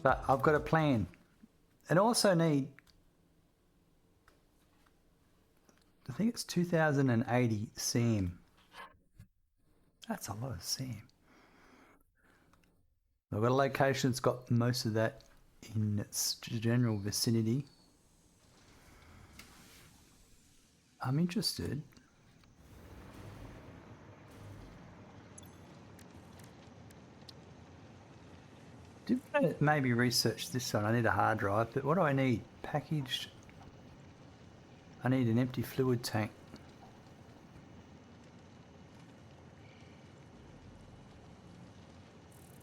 But I've got a plan. And also need, I think it's 2080 SAM. That's a lot of SAM. I've got a location that's got most of that in its general vicinity. I'm interested. Did maybe research this one? I need a hard drive, but what do I need? Packaged. I need an empty fluid tank.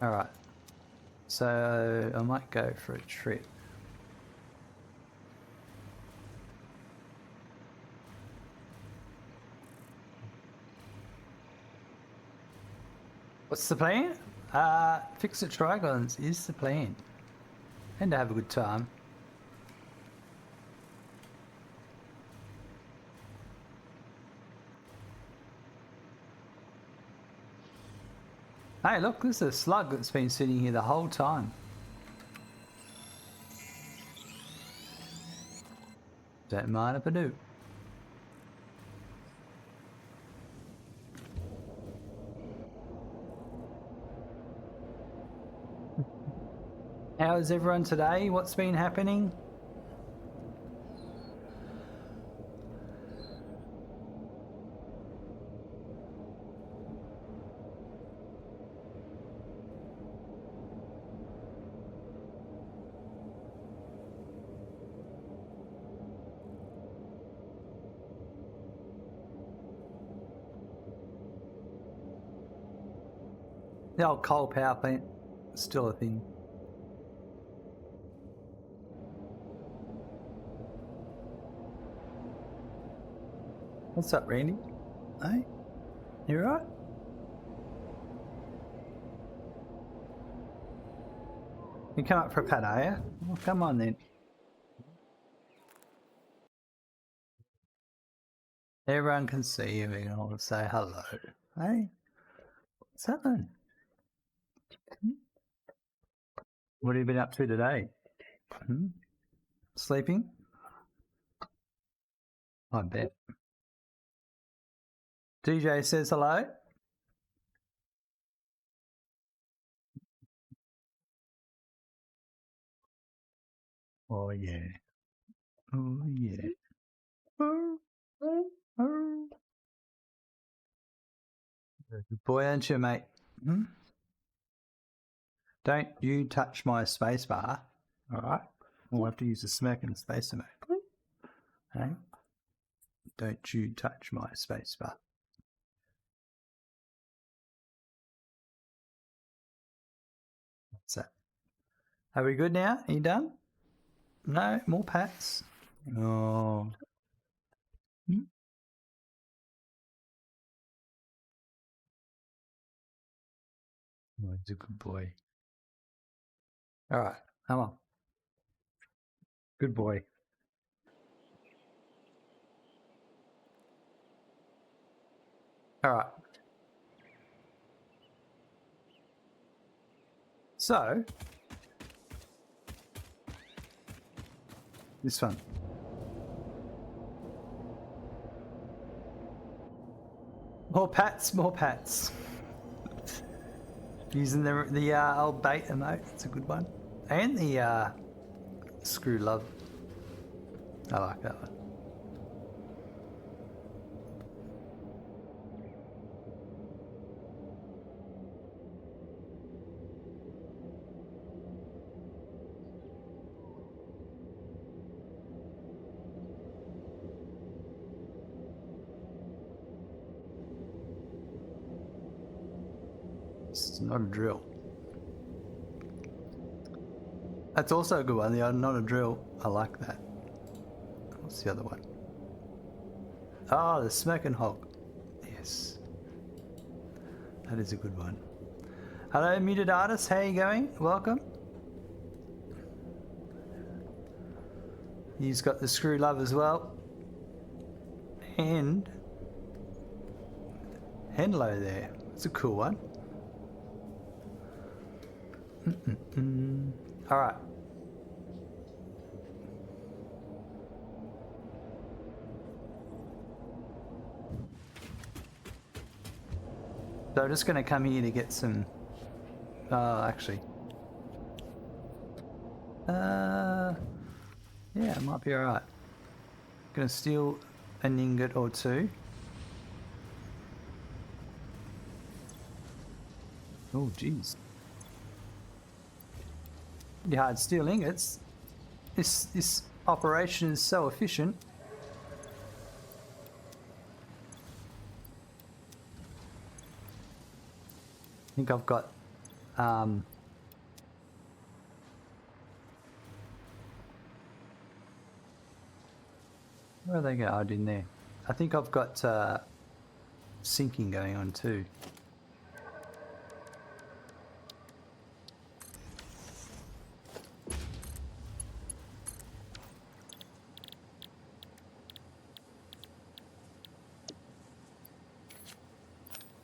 All right. So I might go for a trip. What's the plan? Ficsite Trigons is the plan. And to have a good time. Hey, look, this is a slug that's been sitting here the whole time. Don't mind if I do. How is everyone today? What's been happening? The old coal power plant, still a thing. What's up, Randy? Hey, you right? You come up for a pat, are you? Well, come on then. Everyone can see you. We can all say hello. Hey, what's happening? What have you been up to today? Sleeping? I bet. DJ says hello. Oh yeah. Oh yeah. Good boy, aren't you, mate? Don't you touch my space bar, all right? We'll have to use the smirk and the space bar. Hey? Don't you touch my space bar. What's that? Are we good now? Are you done? No? More pats? Oh. Oh, he's a good boy. All right, come on. Good boy. All right. So, this one. More pats, more pats. Using the old bait emote, it's a good one. And the screw love. I like that one. It's not a drill. That's also a good one. The not a drill. I like that. What's the other one? Oh, the smoking hog. Yes. That is a good one. Hello, muted artist. How you going? Welcome. He's got the screw love as well. And Henlo there. It's a cool one. All right. So I'm just going to come here to get some... actually... yeah, it might be alright. Gonna steal an ingot or two. Oh, jeez. Pretty hard to steal ingots. This operation is so efficient. I think I've got where are they going? Oh, in there. I think I've got sinking going on too.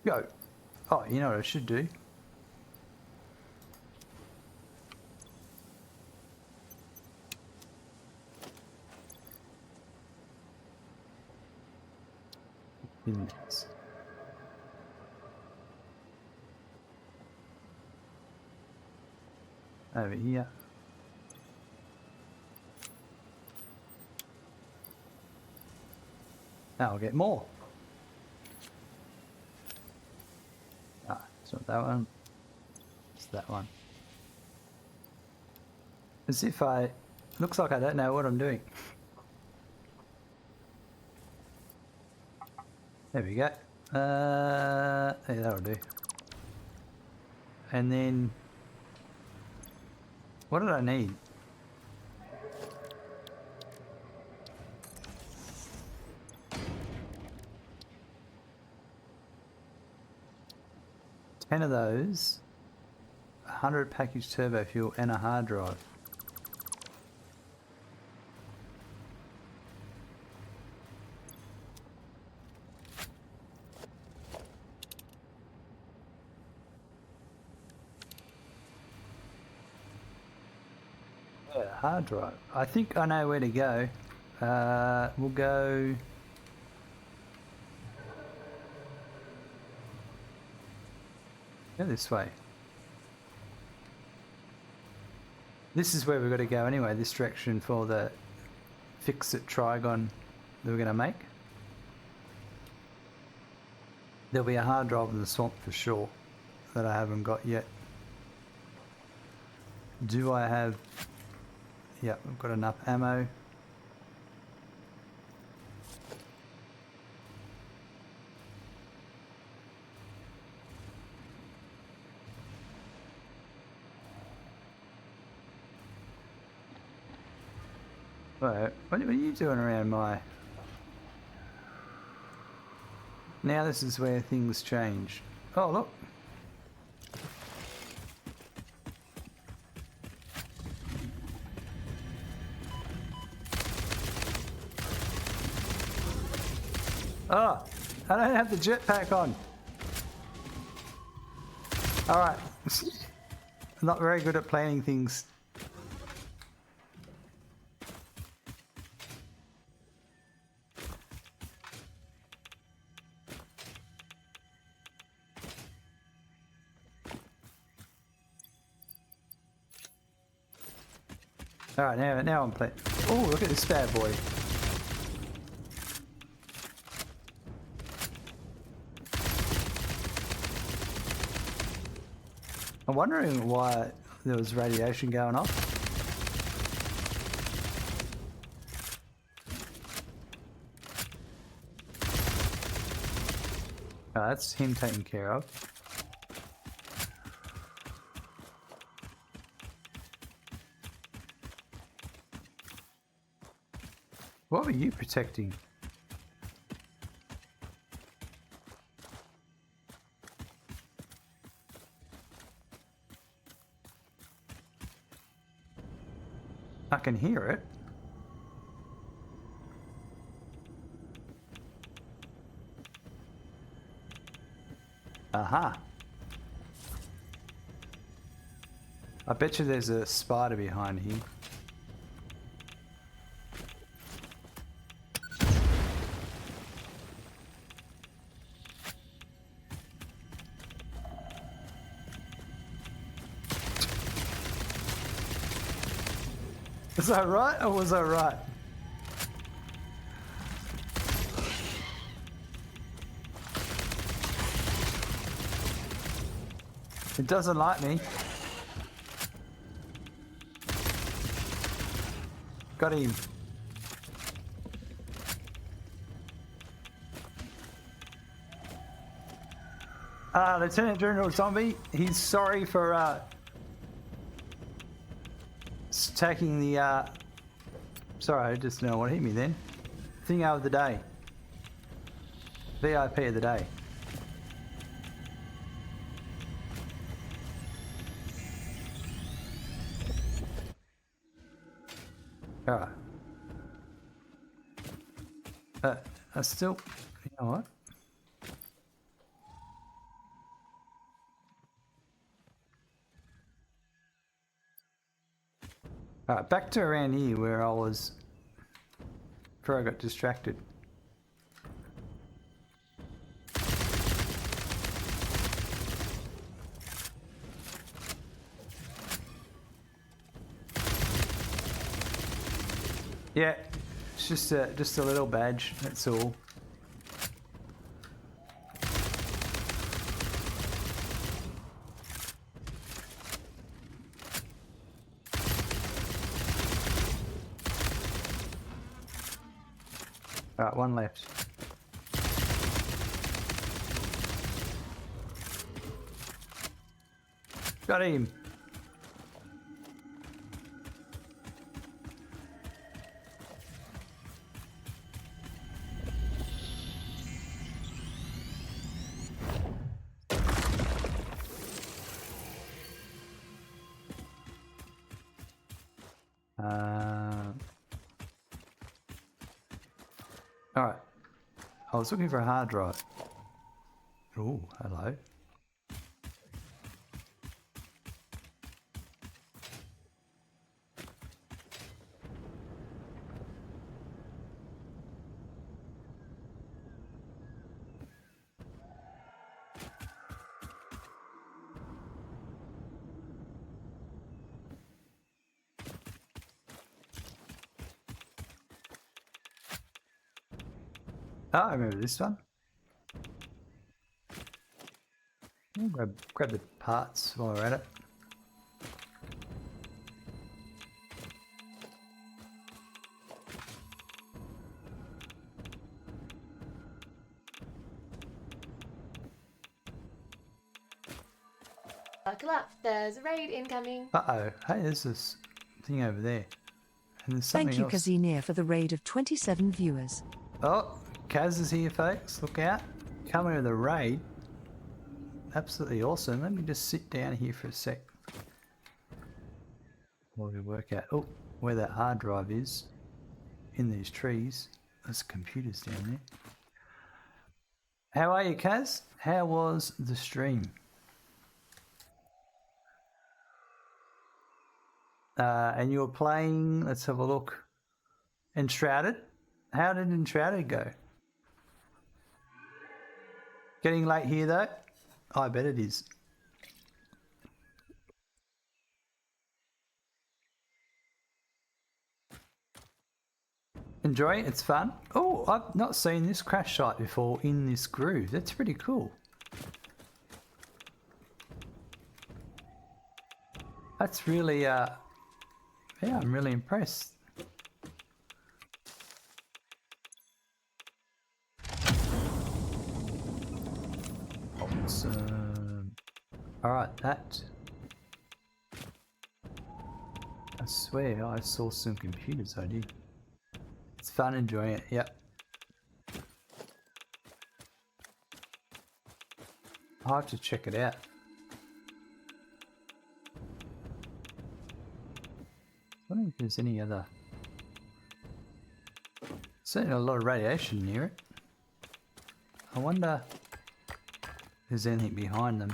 Go. Oh, you know what I should do? In this. Over here. Now I'll get more. Ah, it's not that one. It's that one. As if looks like I don't know what I'm doing. There we go. Yeah, that'll do. And then, what did I need? Ten of those, 100 package turbo fuel, and a hard drive. Hard drive. I think I know where to go. We'll go... Go this way. This is where we've got to go anyway, this direction for the Ficsite Trigon that we're going to make. There'll be a hard drive in the swamp for sure that I haven't got yet. Do I have... Yeah, we've got enough ammo. What are you doing around my... Now this is where things change. Oh, look. Oh, I don't have the jetpack on. Alright. I'm not very good at planning things. Alright, now I'm playing. Oh, look at this bad boy. I'm wondering why there was radiation going off. Oh, that's him taken care of. What were you protecting? I can hear it. Aha. I bet you there's a spider behind here. Is that right or was I right? It doesn't like me. Got him. Lieutenant General Zombie, he's sorry for taking the sorry, I just know what hit me then. Thing of the day. VIP of the day. Alright. I still, you know what? Alright, back to around here where I was before I got distracted. Yeah, it's just a little badge, that's all. Alright, one left. Got him. Alright. I was looking for a hard drive. Oh, hello. Oh, I remember this one. Grab the parts while we're at it. Buckle up, there's a raid incoming. Uh-oh. Hey, there's this thing over there. And there's something Thank you, else. Kazimir, for the raid of 27 viewers. Oh, Kaz is here, folks. Look out. Coming with a raid. Absolutely awesome. Let me just sit down here for a sec. While we work out where that hard drive is in these trees. There's computers down there. How are you, Kaz? How was the stream? And you were playing, let's have a look, Enshrouded. How did Enshrouded go? Getting late here though? I bet it is. Enjoy it, it's fun. Oh, I've not seen this crash site before in this groove. That's pretty cool. That's really, yeah, I'm really impressed. Awesome. Alright, that. I swear I saw some computers, I did. It's fun enjoying it, yep. I'll have to check it out. I wonder if there's any other... Certainly a lot of radiation near it. I wonder if there's anything behind them.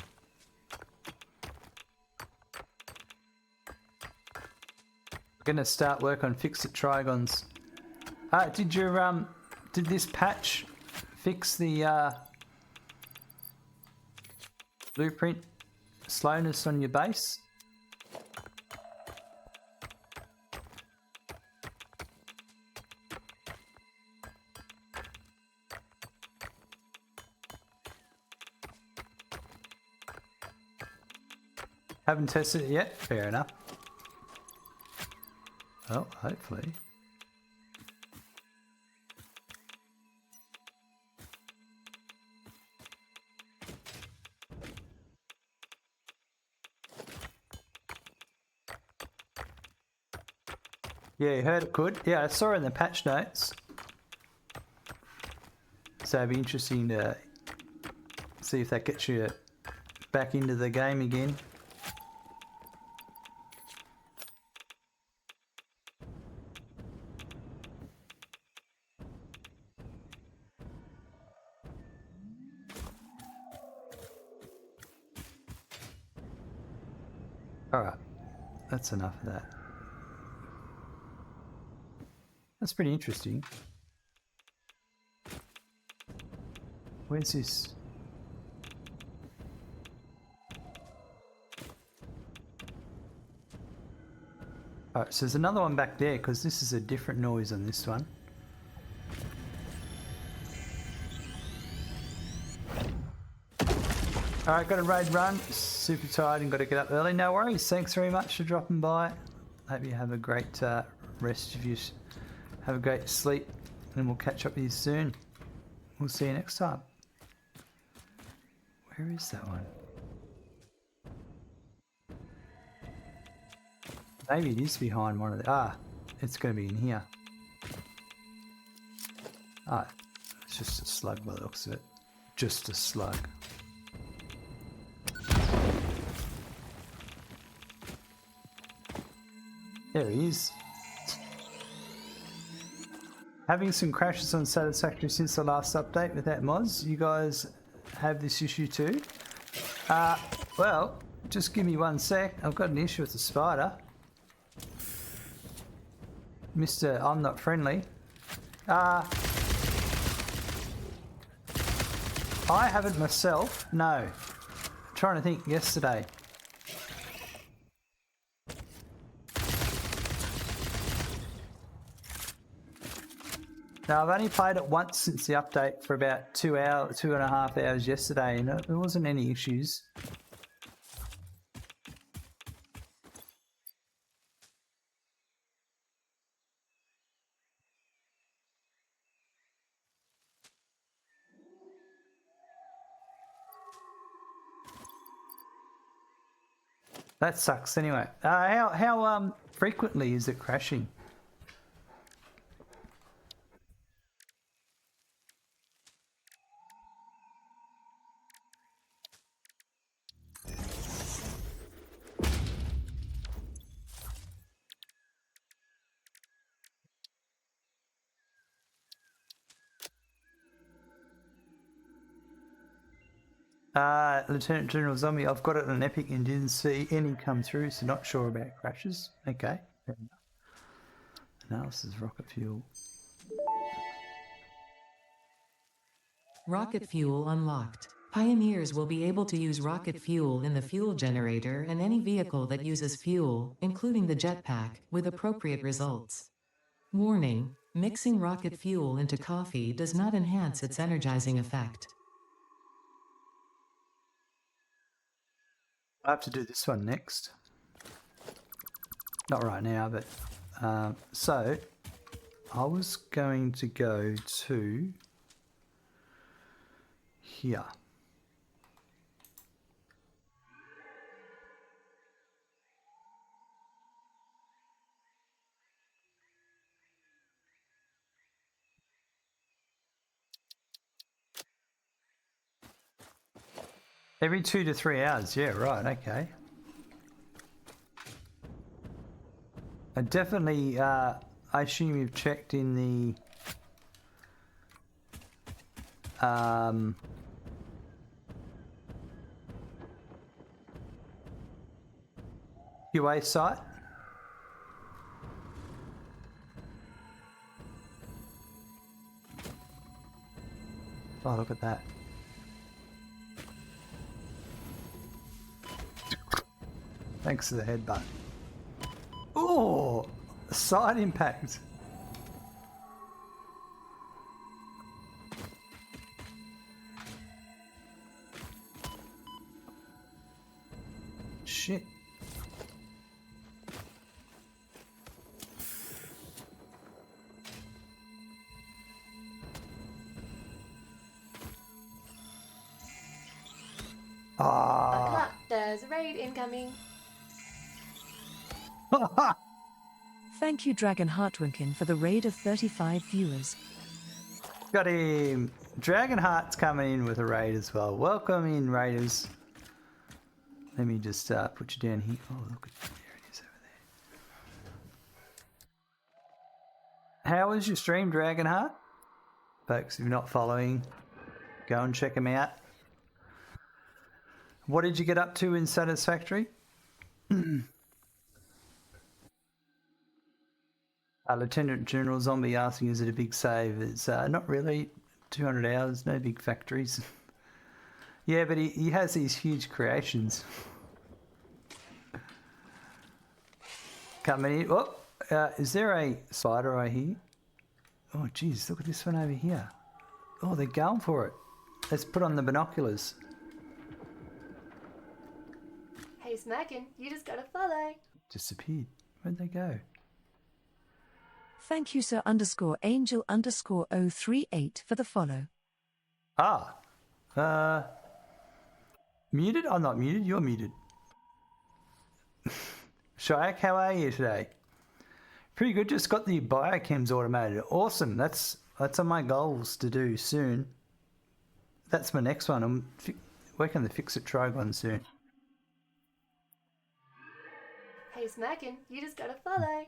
Gonna start work on Ficsite Trigons. Did your did this patch fix the blueprint slowness on your base? Haven't tested it yet? Fair enough. Well, hopefully. Yeah, you heard it could. Yeah, I saw it in the patch notes. So it'd be interesting to see if that gets you back into the game again. Alright, that's enough of that. That's pretty interesting. Where's this? Alright, so there's another one back there because this is a different noise on this one. Alright, got a raid run. Super tired and got to get up early. No worries. Thanks very much for dropping by. Hope you have a great rest of you. Have a great sleep and we'll catch up with you soon. We'll see you next time. Where is that one? Maybe it is behind one of the... Ah, it's going to be in here. Ah, it's just a slug by the looks of it. Just a slug. There he is. Having some crashes on Satisfactory since the last update without mods. You guys have this issue too? Well, just give me 1 sec. I've got an issue with the spider. Mr. I'm not friendly. I haven't myself. No. I'm trying to think yesterday. Now, I've only played it once since the update for about 2.5 hours yesterday, and there wasn't any issues. That sucks anyway. How frequently is it crashing? Lieutenant General Zombie, I've got it on Epic and didn't see any come through, so not sure about crashes. Okay, fair enough. Analysis rocket fuel. Rocket fuel unlocked. Pioneers will be able to use rocket fuel in the fuel generator and any vehicle that uses fuel, including the jetpack, with appropriate results. Warning: mixing rocket fuel into coffee does not enhance its energizing effect. I have to do this one next. Not right now, but so I was going to go to here. Every 2 to 3 hours, yeah, right, okay. I definitely, I assume you've checked in the QA site. Oh, look at that. Thanks for the headbutt. Oh, side impact. Shit. Buckle Ah. up, there's a raid incoming. Thank you, Dragon Heartwinkin, for the raid of 35 viewers. Got him. Dragonheart's coming in with a raid as well. Welcome in, raiders. Let me just put you down here. Oh, look at there it is over there. How was your stream, Dragonheart? Folks, if you're not following, go and check him out. What did you get up to in Satisfactory? Lieutenant General Zombie asking, is it a big save? It's not really. 200 hours, no big factories. Yeah, but he has these huge creations. Coming in. Oh, is there a spider I hear? Oh, geez, look at this one over here. Oh, they're going for it. Let's put on the binoculars. Hey Smackin', you just gotta follow. Disappeared. Where'd they go? Thank you, Sir_Angel_038 for the follow. Ah. Muted? I'm not muted. You're muted. Shayak, how are you today? Pretty good. Just got the biochems automated. Awesome. That's on my goals to do soon. That's my next one. I'm working on the Ficsite Trigon soon. Hey Smackin', you just gotta follow.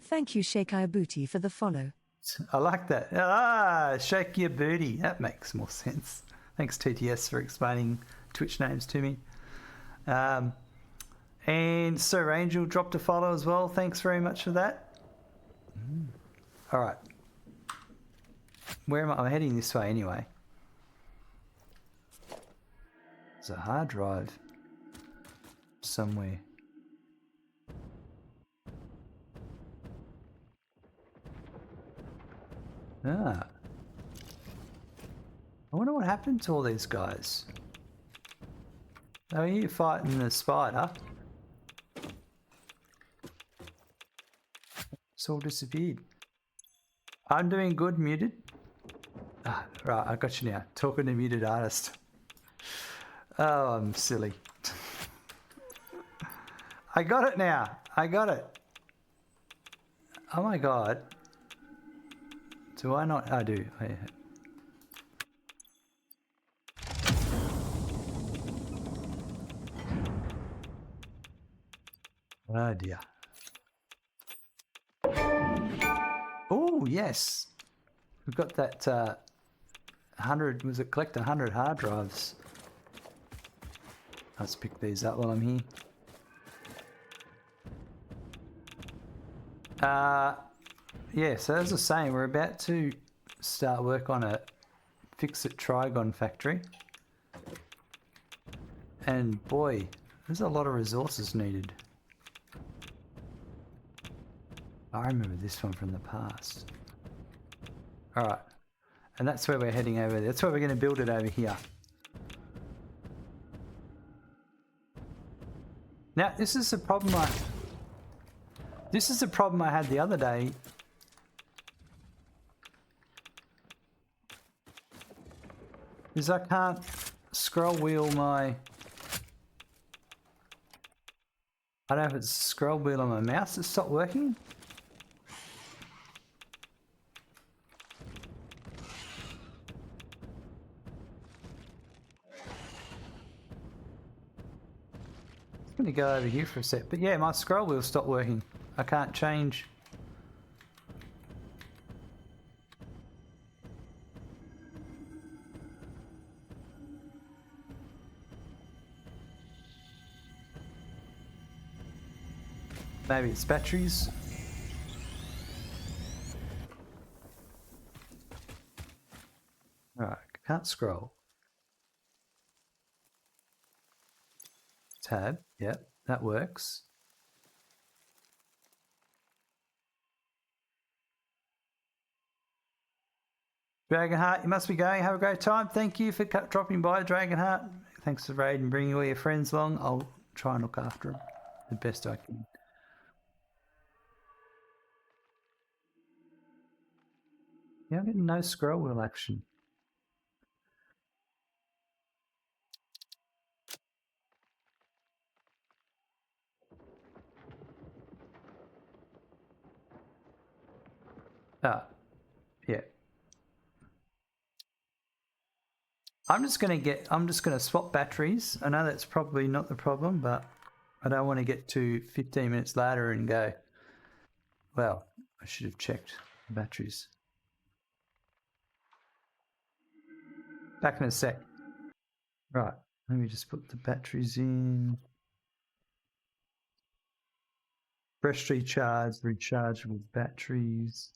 Thank you, Sheikh Ayabuti, for the follow. I like that. Ah, shake your booty. That makes more sense. Thanks, TTS, for explaining Twitch names to me. And Sir Angel dropped a follow as well. Thanks very much for that. All right. Where am I? I'm heading this way anyway. There's a hard drive somewhere. Ah. I wonder what happened to all these guys. Are you fighting the spider? It's all disappeared. I'm doing good, muted. Ah, right, I got you now. Talking to muted artist. Oh, I'm silly. I got it now. I got it. Oh my god. Do I not? I do. Oh dear. Oh yes. We've got that 100, was it collect 100 hard drives? Let's pick these up while I'm here. Yeah, so as I was saying, we're about to start work on a Ficsite Trigon factory. And boy, there's a lot of resources needed. I remember this one from the past. Alright, and that's where we're heading over there. That's where we're going to build it over here. Now, this is a problem I had the other day. Is I can't scroll wheel my... I don't know if it's scroll wheel on my mouse that stopped working. I'm going to go over here for a sec. But yeah, my scroll wheel stopped working. I can't change. Maybe it's batteries. can't scroll. Tab, yep, that works. Dragonheart, you must be going. Have a great time. Thank you for dropping by, Dragonheart. Thanks for raid and bringing all your friends along. I'll try and look after them the best I can. Yeah, I'm getting no scroll wheel action. Ah, yeah. I'm just gonna swap batteries. I know that's probably not the problem, but I don't want to get to 15 minutes later and go, well, I should have checked the batteries. Back in a sec. Right, let me just put the batteries in. Freshly charged, rechargeable batteries.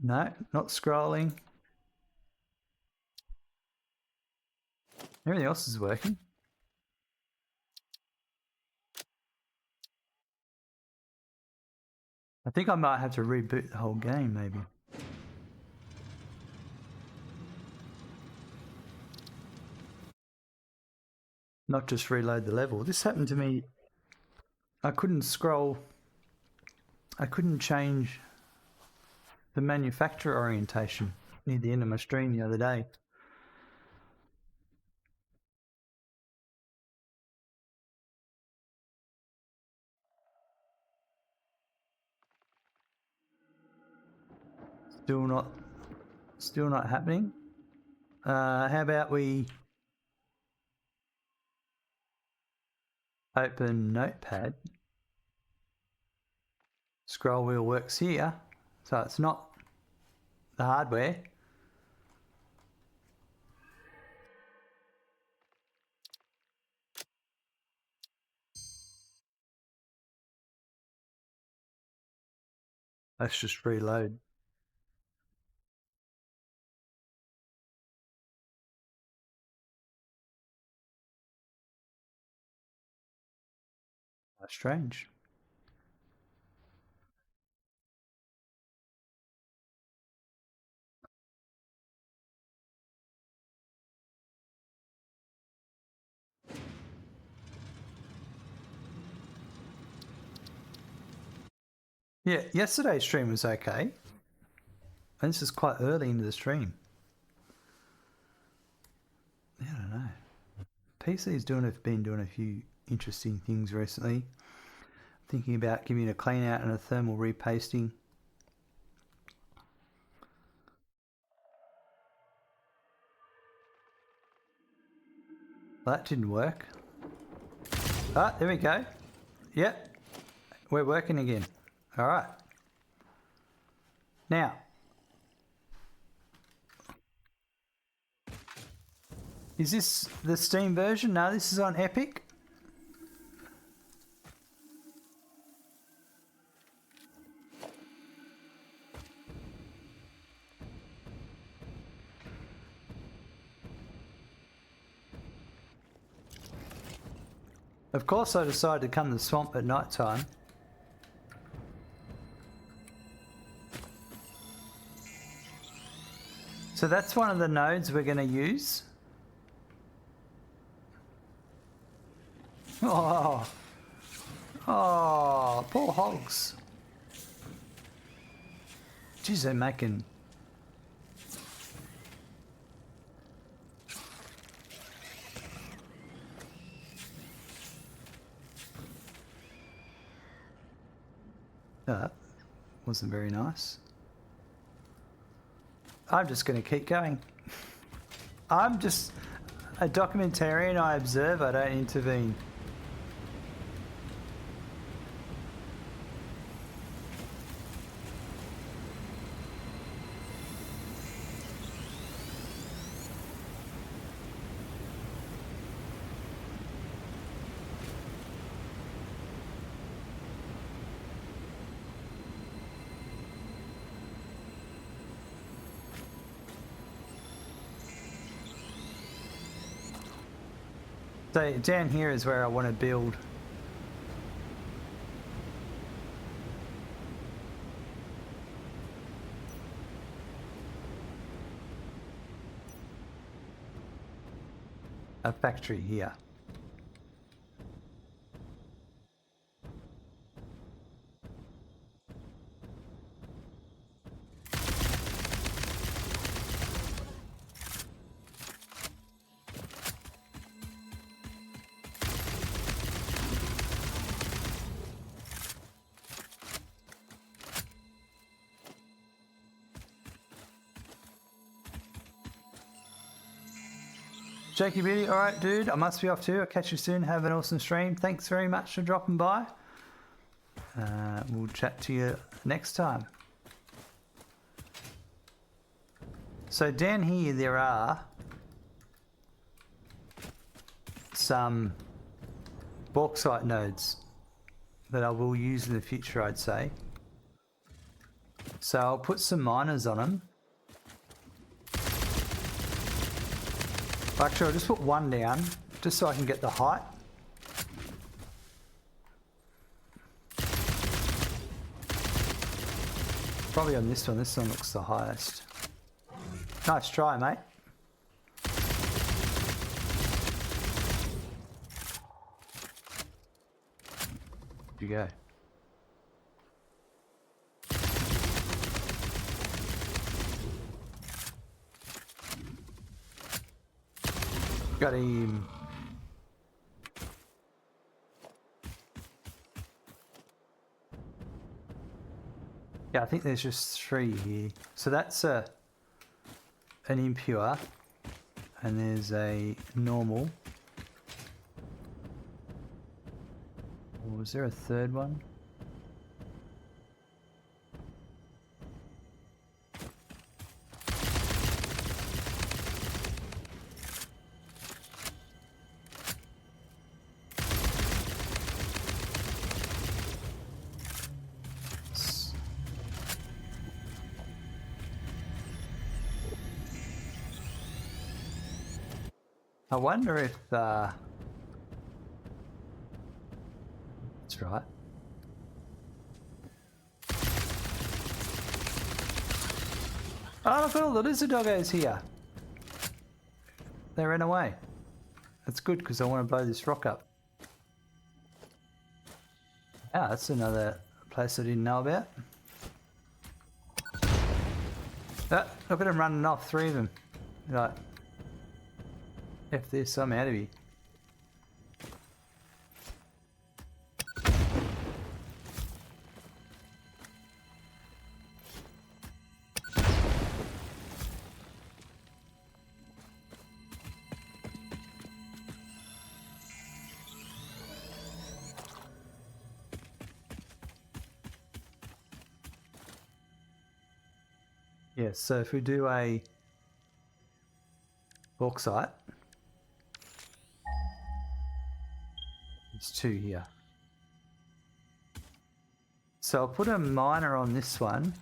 No, not scrolling. Everything else is working. I think I might have to reboot the whole game, maybe. Not just reload the level. This happened to me. I couldn't scroll. I couldn't change the manufacturer orientation near the end of my stream the other day. Still not happening. How about we open Notepad? Scroll wheel works here, so it's not the hardware. Let's just reload. That's strange. Yeah, yesterday's stream was okay. And this is quite early into the stream. Yeah, I don't know. PC's been doing a few interesting things recently. Thinking about giving it a clean out and a thermal repasting. Well, that didn't work. Ah, there we go. Yep, we're working again. All right. Now, is this the Steam version? No, this is on Epic. Of course, I decided to come to the swamp at night time. So that's one of the nodes we're going to use. Oh, poor hogs. Jeez, they're making... That wasn't very nice. I'm just going to keep going. I'm just a documentarian. I observe, I don't intervene. So down here is where I want to build a factory here. Jakey Beauty, alright dude, I must be off too. I'll catch you soon. Have an awesome stream. Thanks very much for dropping by. We'll chat to you next time. So down here there are some bauxite nodes that I will use in the future, I'd say. So I'll put some miners on them. Actually, I'll just put one down, just so I can get the height. Probably on this one looks the highest. Nice try, mate. Where'd you go? Got him. Yeah, I think there's just 3 here. So that's an impure, and there's a normal. Or was there a third one? I wonder if that's right. Oh, look at all the lizard doggos here. They ran away. That's good because I want to blow this rock up. Ah, that's another place I didn't know about. Ah, look at them running off, 3 of them. Right. F this, I'm out of here. Yeah, so if we do a bauxite, there's 2 here. So I'll put a miner on this one.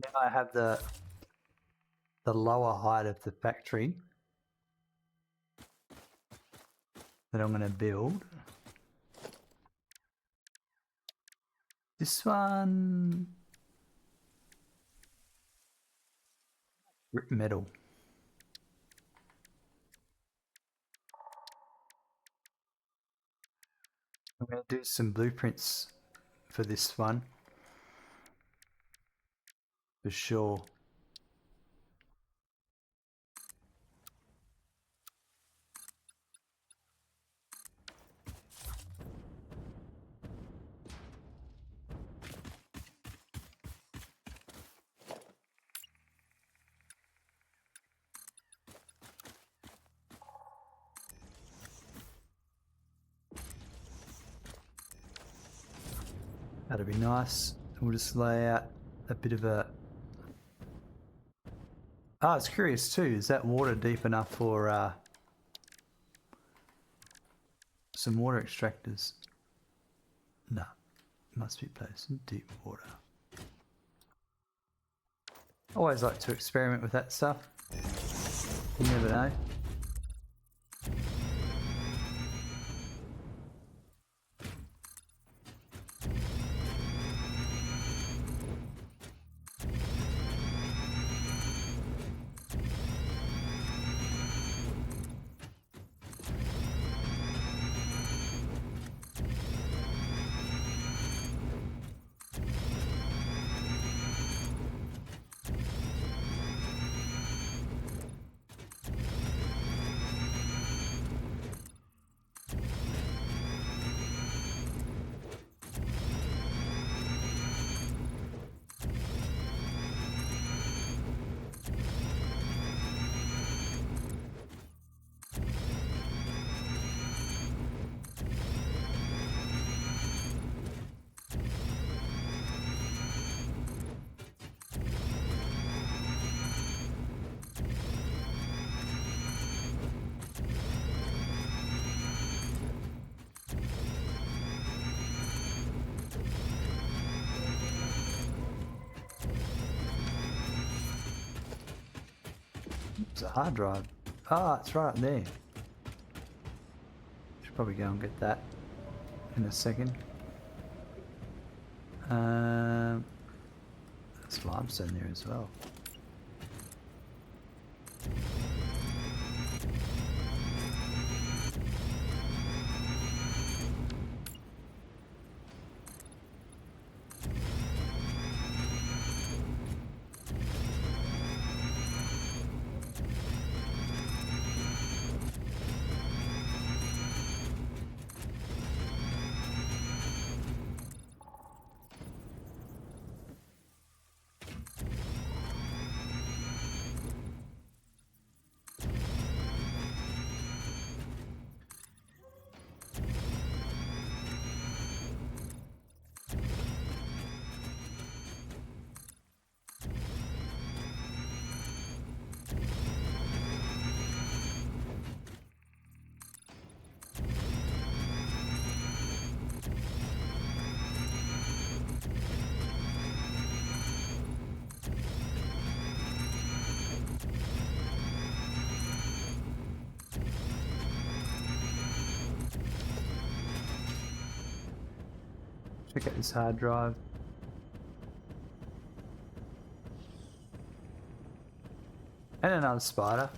Then I have the lower height of the factory that I'm going to build. This one, metal. I'm going to do some blueprints for this one, for sure. That'd be nice. We'll just lay out a bit of a... Oh, I was curious too, is that water deep enough for some water extractors? No, must be placed in deep water. Always like to experiment with that stuff. You never know. It's a hard drive. Ah, it's right up there. Should probably go and get that in a second. There's limestone there as well. Check out this hard drive. And another spider.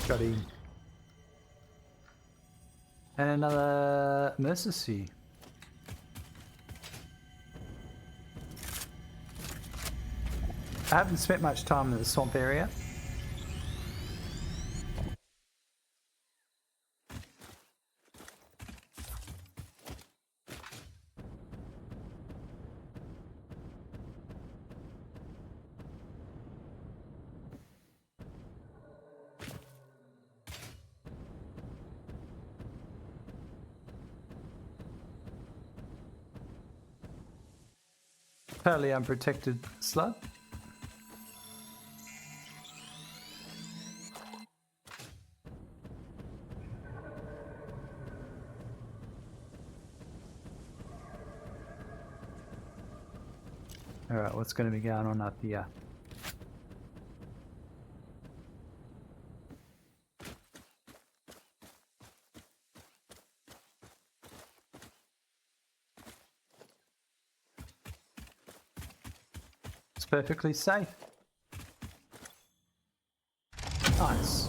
Got him. And another mercy. I haven't spent much time in the swamp area. Totally unprotected slug. Alright, what's going to be going on up here? It's perfectly safe. Nice.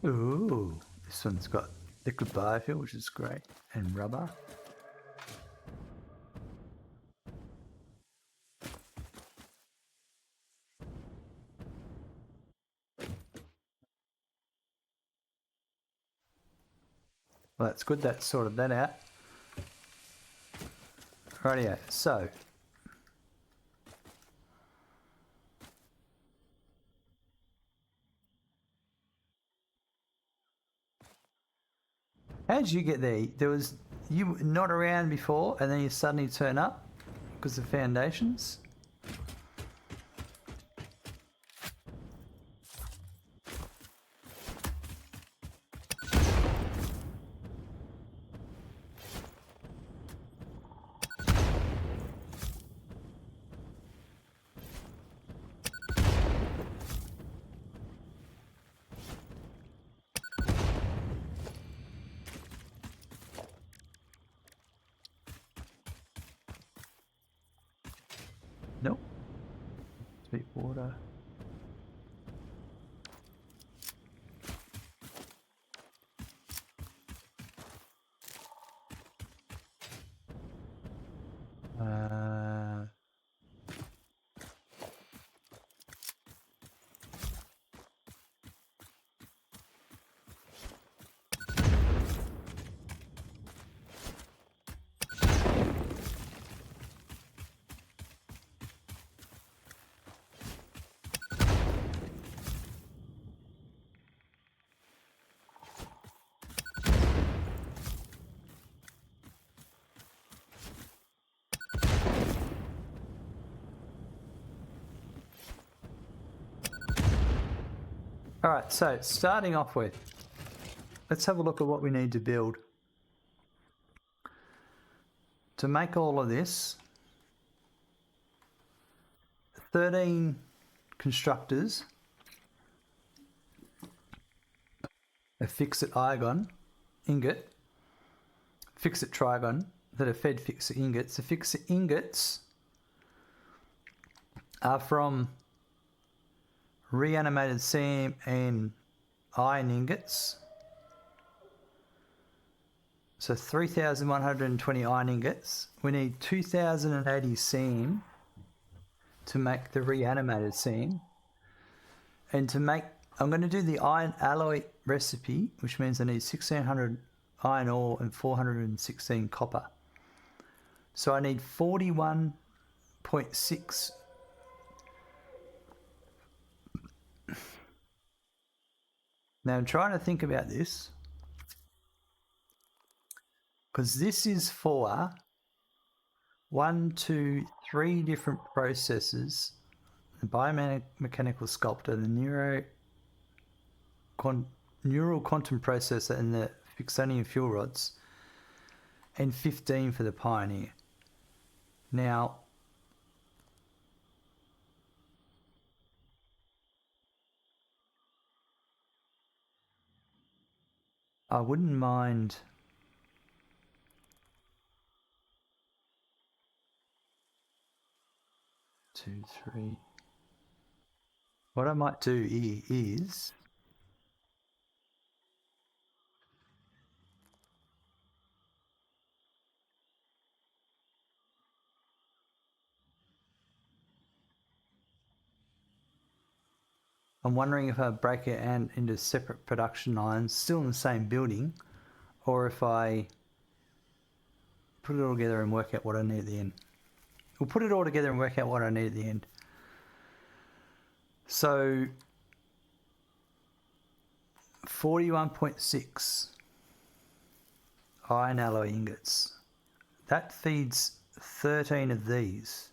Ooh, this one's got liquid biofuel, which is great, and rubber. Well, that's good. That sorted that out. Rightio, so. How did you get there? You were not around before and then you suddenly turn up because of foundations? Nope. Sweet water. Uh, Alright, so starting off with, let's have a look at what we need to build. To make all of this, 13 constructors, a Ficsite Trigon ingot, Ficsite Trigon that are fed Ficsite ingots. The Ficsite ingots are from reanimated SAM and iron ingots. So 3,120 iron ingots. We need 2,080 SAM to make the reanimated SAM. And to make, I'm going to do the iron alloy recipe, which means I need 1,600 iron ore and 416 copper. So I need 41.6. Now I'm trying to think about this, because this is for 1, 2, 3 different processes: the biomechanical sculptor, the neural quantum processor, and the Fixonium fuel rods, and 15 for the Pioneer. Now, I wouldn't mind 2, 3. What I might do is I'm wondering if I break it into separate production lines, still in the same building, or if I put it all together and work out what I need at the end. We'll put it all together and work out what I need at the end. So 41.6 iron alloy ingots. That feeds 13 of these.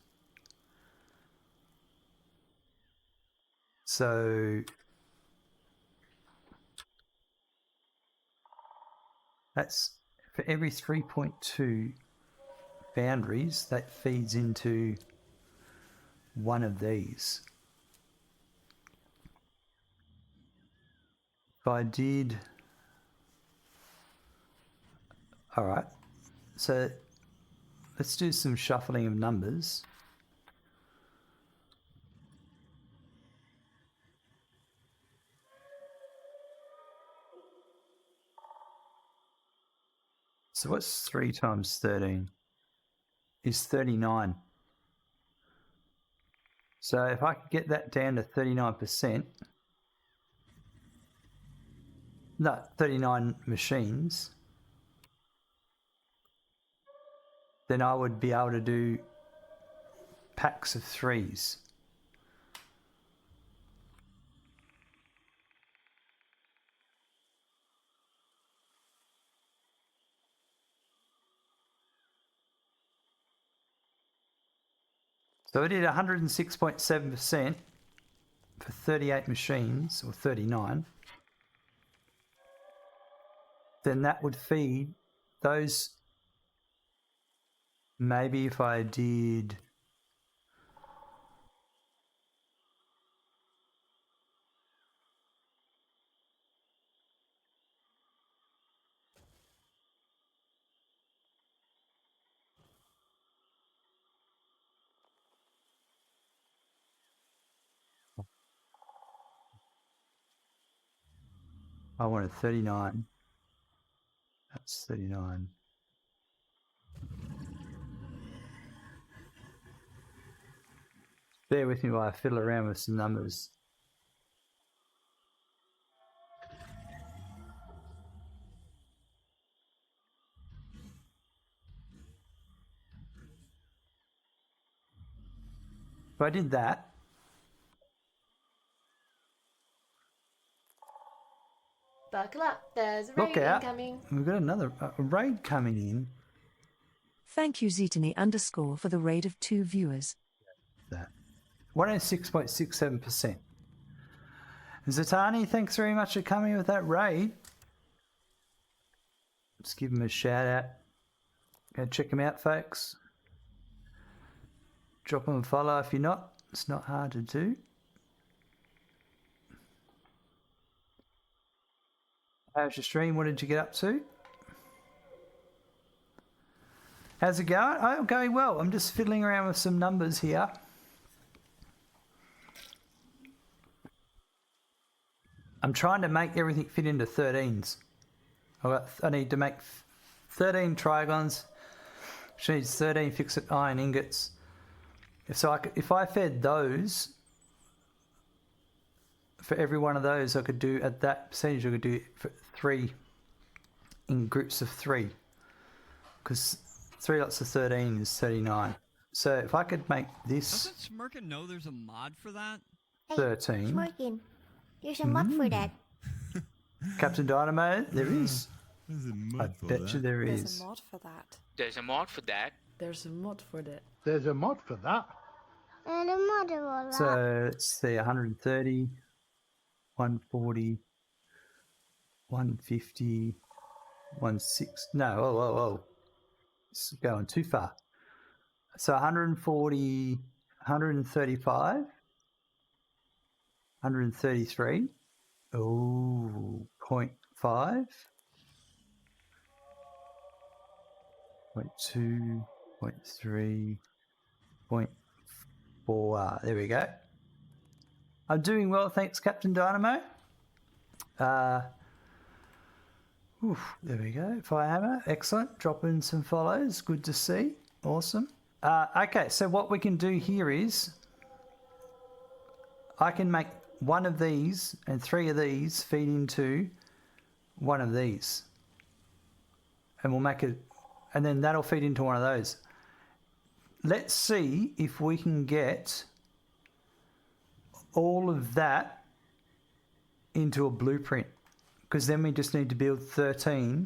So that's for every 3.2 boundaries, that feeds into one of these. If I did, all right, so let's do some shuffling of numbers. So what's 3 times 13? Is 39. So if I could get that down to 39%, no, 39 machines, then I would be able to do packs of 3s. So we did 106.7% for 38 machines, or 39. Then that would feed those. Maybe if I did... I wanted 39. That's 39. Bear with me while I fiddle around with some numbers. If I did that, Buckle up. There's a look raid out. incoming. We've got another raid coming in. Thank you, Zetany_ for the raid of 2 viewers. That 106.67%. Zatani, thanks very much for coming with that raid. Let's give him a shout out. Go check him out, folks. Drop him a follow if you're not. It's not hard to do. How's your stream? What did you get up to? How's it going? Oh, going well. I'm just fiddling around with some numbers here. I'm trying to make everything fit into 13s. I need to make 13 Trigons. She needs 13 Ficsite iron ingots. If I fed those, for every one of those, I could do at that percentage. I could do for 3 in groups of 3, because 3 lots of 13 is 39. So if I could make this Doesn't Smirkin know there's a mod for that? 13. Smirkin, there's a mod for that. Captain Dynamo, there is. There's a I mod for bet that. you there There's is. a mod for that. There's a mod for that. There's a mod for that. There's a mod for that. And a mod for that. So let's see, 130, 140, 150, 160. No, whoa. It's going too far. So 140, 135, 133. Oh, 0.5. 0.2, 0.3, 0.4. There we go. I'm doing well, thanks, Captain Dynamo. There we go. Firehammer, excellent. Drop in some follows. Good to see. Awesome. Okay, so what we can do here is I can make one of these and 3 of these feed into one of these. And we'll make it, and then that'll feed into one of those. Let's see if we can get all of that into a blueprint, because then we just need to build 13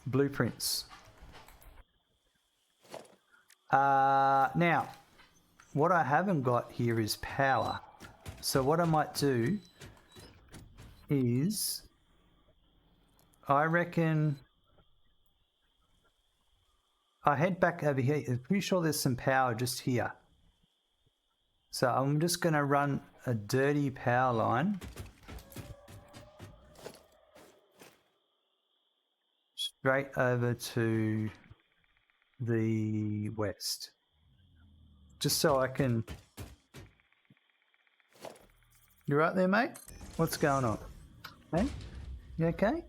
blueprints. Now, what I haven't got here is power. So what I might do is, I reckon I head back over here. I'm pretty sure there's some power just here. So I'm just going to run a dirty power line straight over to the west. Just so I can... You right there, mate? What's going on? Hey? You okay?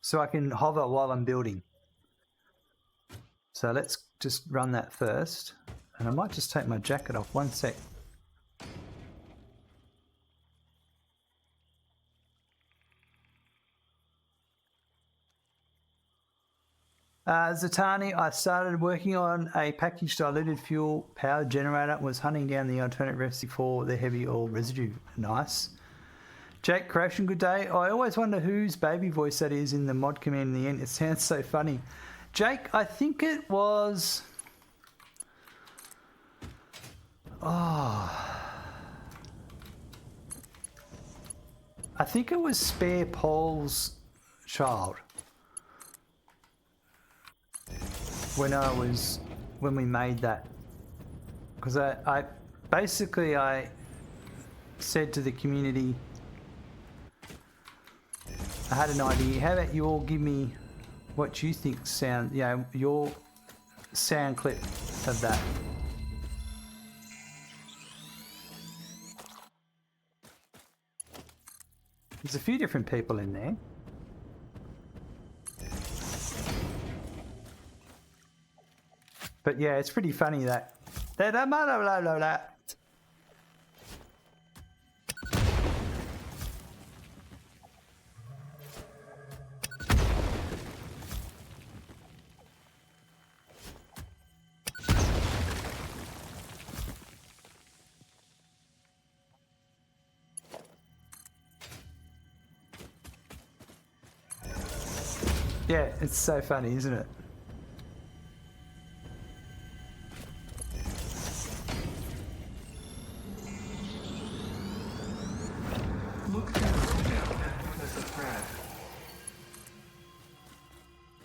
So I can hover while I'm building. So let's just run that first. And I might just take my jacket off. One sec. Zatani, I started working on a packaged diluted fuel power generator and was hunting down the alternate recipe for the heavy oil residue. Nice. Jake Creation, good day. I always wonder whose baby voice that is in the mod command in the end. It sounds so funny. Jake, I think it was... Oh... I think it was Spare Paul's child. When we made that, because I basically said to the community, I had an idea. How about you all give me what you think sound, your sound clip of that. There's a few different people in there. But yeah, it's pretty funny that. Yeah, it's so funny, isn't it?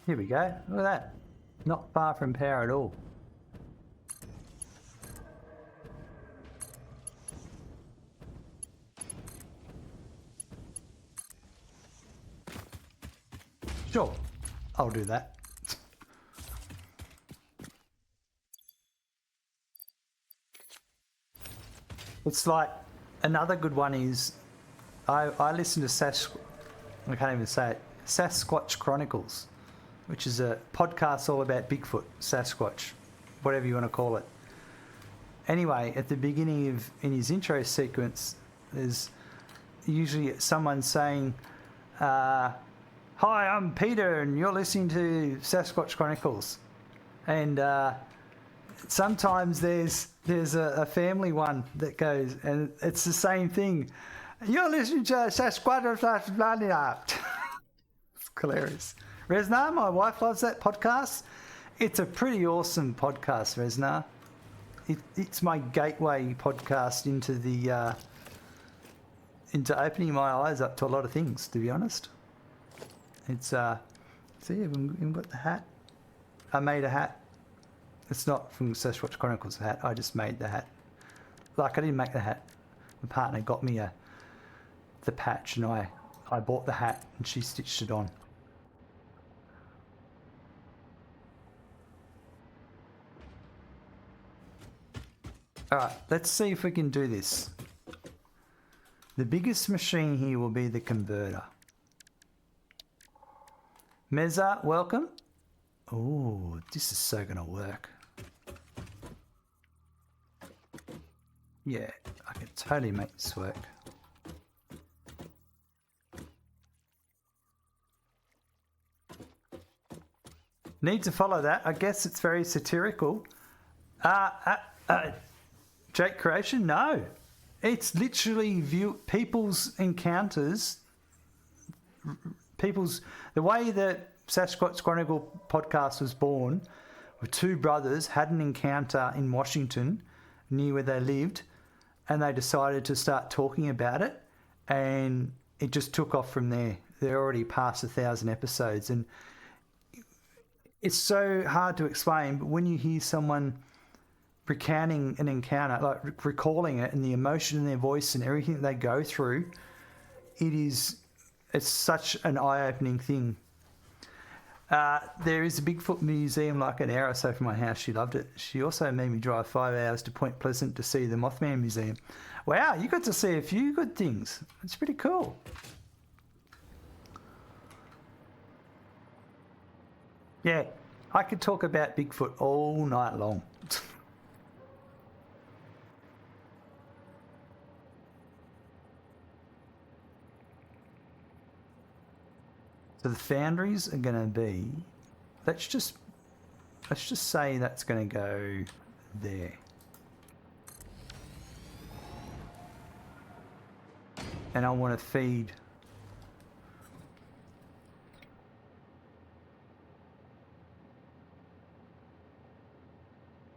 Here we go. Look at that. Not far from power at all. Sure, I'll do that. It's like another good one is I listen to I can't even say it, Sasquatch Chronicles, which is a podcast all about Bigfoot, Sasquatch, whatever you want to call it. Anyway, at the beginning in his intro sequence, there's usually someone saying, "Hi, I'm Peter, and you're listening to Sasquatch Chronicles." And sometimes there's a family one that goes, and it's the same thing. You're listening to Sasquatch. It's hilarious. Resnar, my wife loves that podcast. It's a pretty awesome podcast, Resnar. It's my gateway podcast into opening my eyes up to a lot of things, to be honest. It's see, even got the hat. I made a hat. It's not from Sasquatch Chronicles hat. I just made the hat. Like, I didn't make the hat. My partner got me the patch, and I bought the hat, and she stitched it on. All right, let's see if we can do this. The biggest machine here will be the converter. Meza, welcome. Oh, this is so gonna work. Yeah, I can totally make this work. Need to follow that. I guess it's very satirical. Jake Creation? No. It's literally people's encounters. The way that Sasquatch Chronicle podcast was born were two brothers had an encounter in Washington, near where they lived, and they decided to start talking about it, and it just took off from there. They're already past 1,000 episodes, and it's so hard to explain, but when you hear someone recounting an encounter, like recalling it, and the emotion in their voice and everything they go through, it's such an eye-opening thing. There is a Bigfoot museum like an hour or so from my house. She loved it. She also made me drive 5 hours to Point Pleasant to see the Mothman Museum. Wow, you got to see a few good things. It's pretty cool. Yeah, I could talk about Bigfoot all night long. So the foundries are going to be let's just say that's going to go there. And I want to feed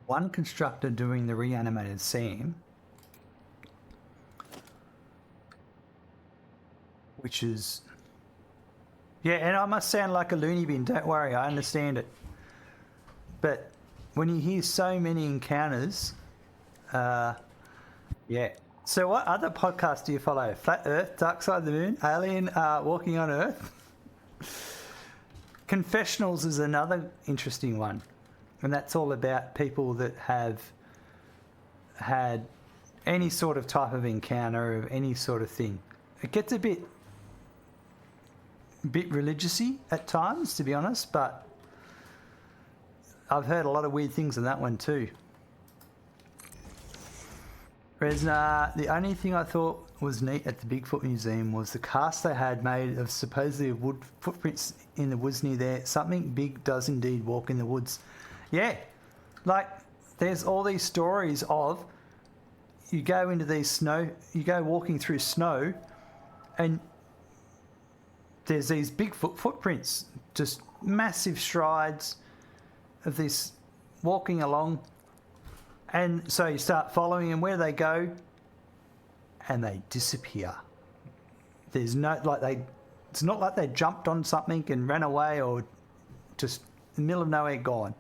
one constructor doing the reanimated SAM, which is, yeah, and I must sound like a loony bin, don't worry, I understand it. But when you hear so many encounters, yeah. So what other podcasts do you follow? Flat Earth, Dark Side of the Moon, Alien Walking on Earth? Confessionals is another interesting one. And that's all about people that have had any sort of type of encounter of any sort of thing. It gets a bit religious-y at times, to be honest, but I've heard a lot of weird things in that one too. Resna, the only thing I thought was neat at the Bigfoot Museum was the cast they had made of supposedly wood footprints in the woods near there. Something big does indeed walk in the woods. Yeah, like there's all these stories of you go into these snow, you go walking through snow and there's these Bigfoot footprints, just massive strides of this walking along. And so you start following them, where they go, and they disappear. There's no, it's not like they jumped on something and ran away or just in the middle of nowhere gone.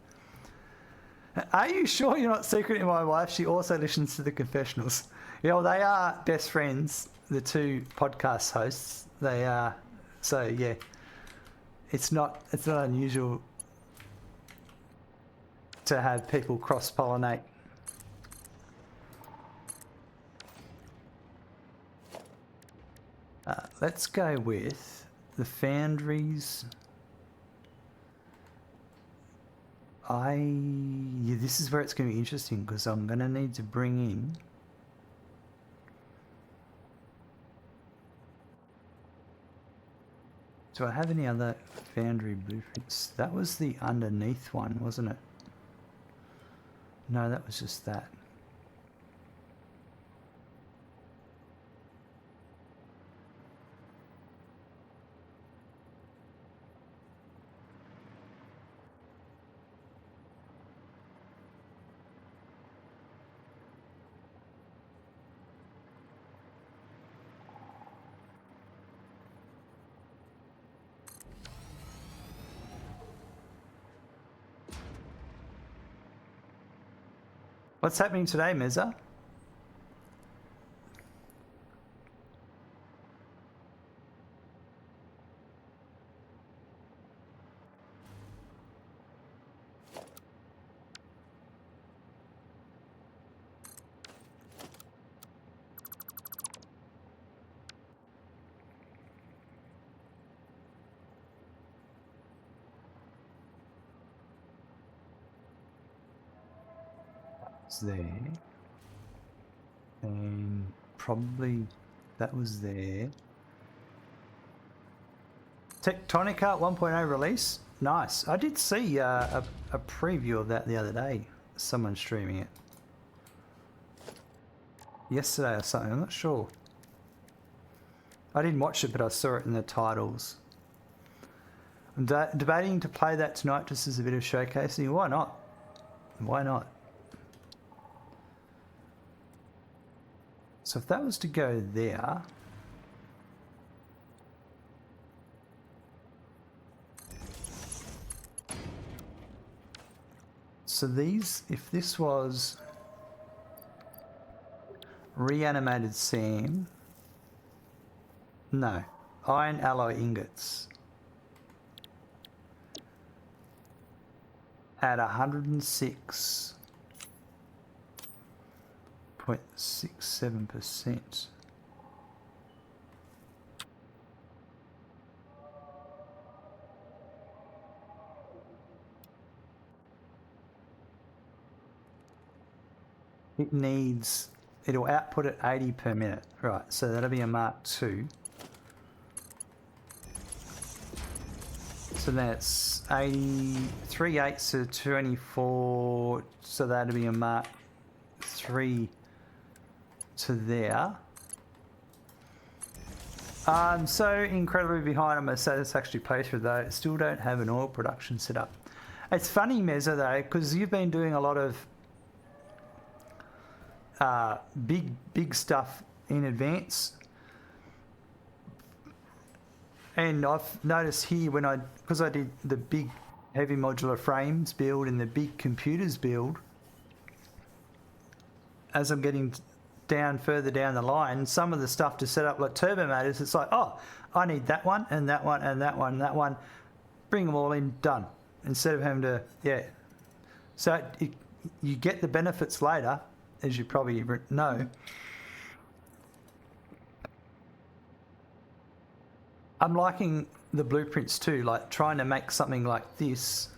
Are you sure you're not secreting my wife? She also listens to the confessionals. Yeah, well, they are best friends, the two podcast hosts. They are, so yeah, it's not unusual to have people cross-pollinate. Let's go with the foundries. Yeah, this is where it's going to be interesting because I'm going to need to bring in do I have any other foundry blueprints? That was the underneath one, wasn't it? No, that was just that. What's happening today, Meza? It's there. And probably that was there. Tectonica 1.0 release. Nice. I did see a preview of that the other day. Someone streaming it. Yesterday or something. I'm not sure. I didn't watch it, but I saw it in the titles. I'm debating to play that tonight just as a bit of showcasing. Why not? Why not? So if that was to go there, so these, if this was reanimated SAM, no, iron alloy ingots at 106.67%. It needs, it'll output at 80 per minute. Right, so that'll be a Mark II. So that's 83 eighths to 24. So that'd be a Mark 3 to there. I'm so incredibly behind on my Satisfactory playthrough though. Still don't have an oil production set up. It's funny, Mezza, though, because you've been doing a lot of big stuff in advance. And I've noticed here because I did the big heavy modular frames build and the big computers build, as I'm getting further down the line, some of the stuff to set up like turbo motors, it's like, oh, I need that one and that one and that one and that one. Bring them all in, done. Instead of having to, yeah. So you get the benefits later, as you probably know. I'm liking the blueprints too, like trying to make something like this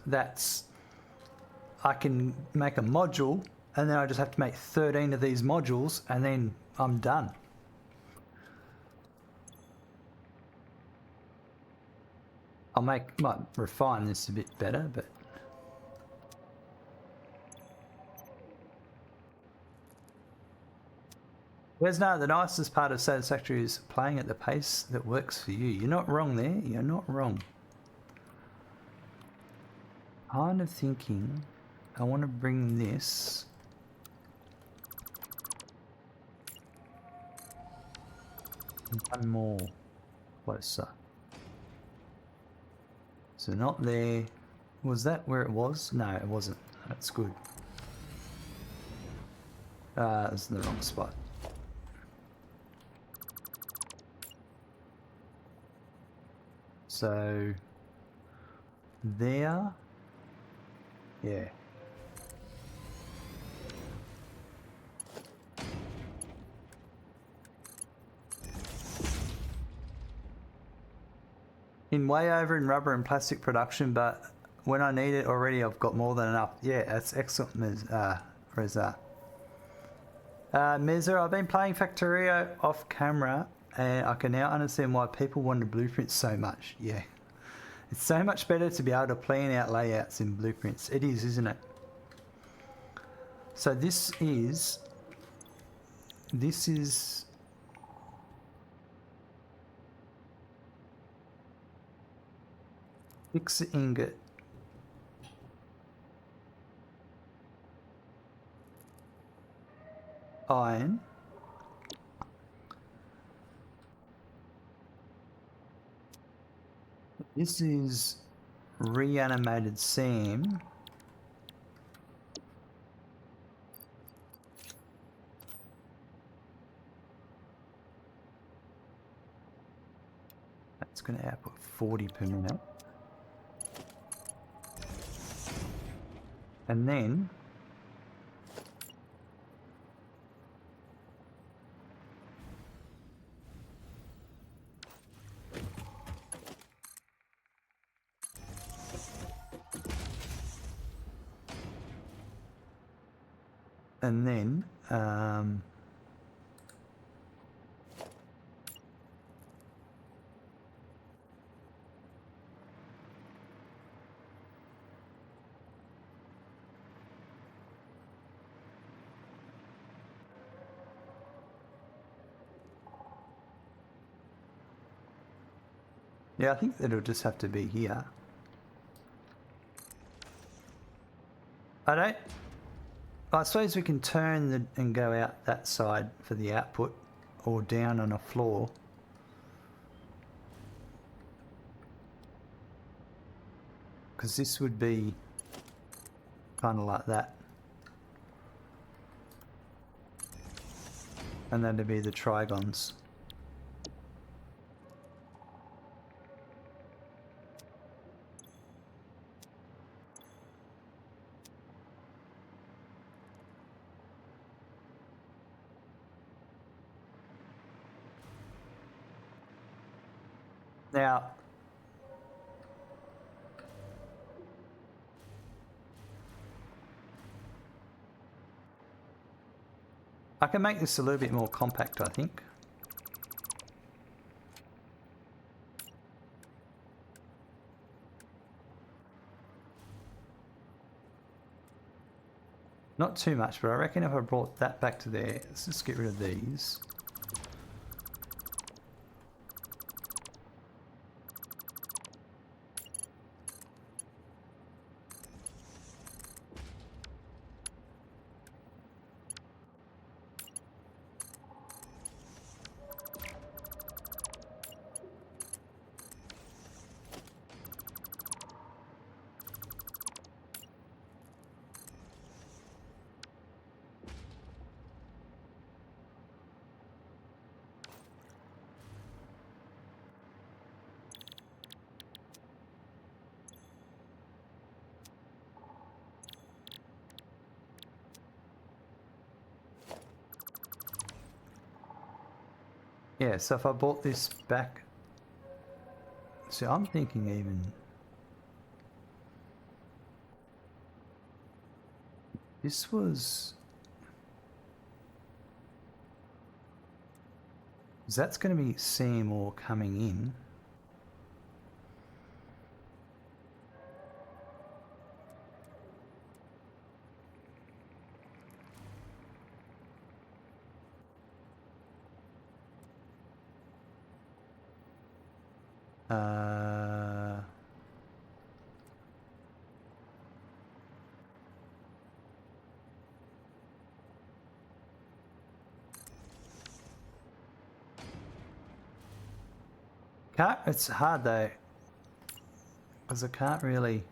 I can make a module and then I just have to make 13 of these modules and then I'm done. Might refine this a bit better, but Wesnar, the nicest part of Satisfactory is playing at the pace that works for you. You're not wrong there. You're not wrong. Kind of thinking I want to bring this one more closer. So not there. Was that where it was? No, it wasn't. That's good. It's in the wrong spot. So there, yeah. In way over in rubber and plastic production, but when I need it already, I've got more than enough. Yeah, that's excellent, Reza. Mezza, I've been playing Factorio off camera and I can now understand why people wanted blueprints so much. Yeah. It's so much better to be able to plan out layouts in blueprints. It is, isn't it? So this is Ficsite ingot. Iron. This is reanimated SAM. That's going to output 40 per minute. And then yeah, I think it'll just have to be here. I suppose we can turn and go out that side for the output or down on a floor. Because this would be kind of like that. And that'd be the Trigons. Now, I can make this a little bit more compact, I think. Not too much, but I reckon if I brought that back to there, let's just get rid of these. Yeah, so if I bought this back... See, I'm thinking even... This was... That's going to be Seymour coming in. It's hard though, because I can't really...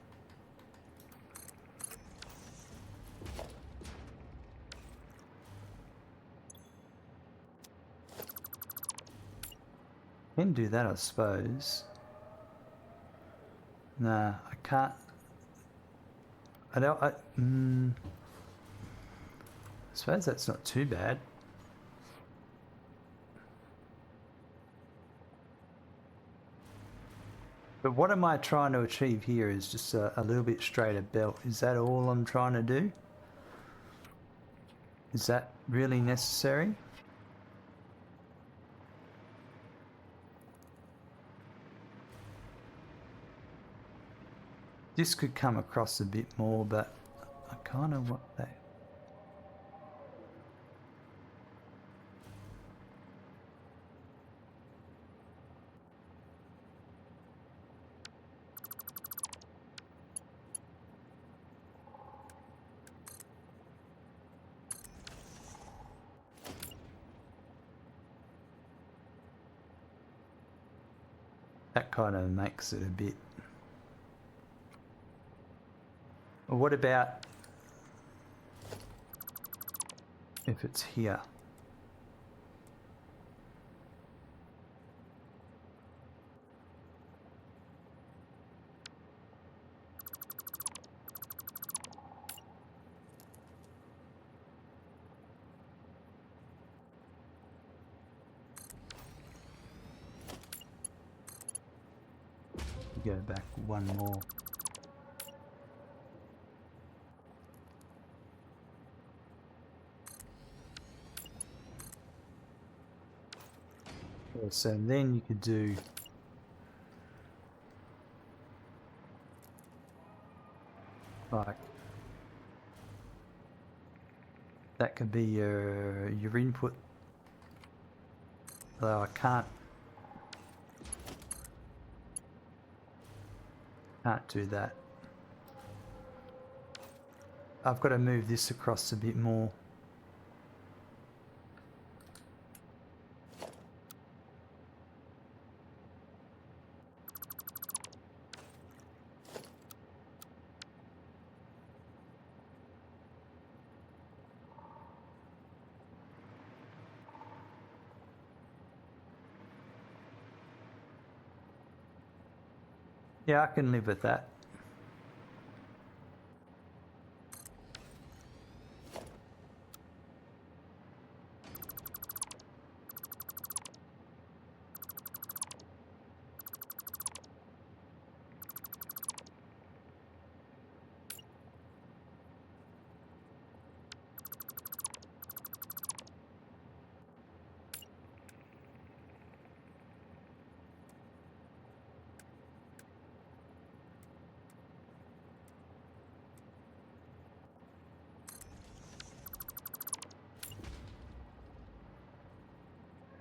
Can do that, I suppose. Nah, I can't. I don't. I suppose that's not too bad. But what am I trying to achieve here is just a little bit straighter belt. Is that all I'm trying to do? Is that really necessary? This could come across a bit more, but I kind of want that. That kind of makes it a bit... Well, what about if it's here? Go back one more. Yeah, so then you could do like that could be your input. Although I can't do that. I've got to move this across a bit more. Yeah, I can live with that.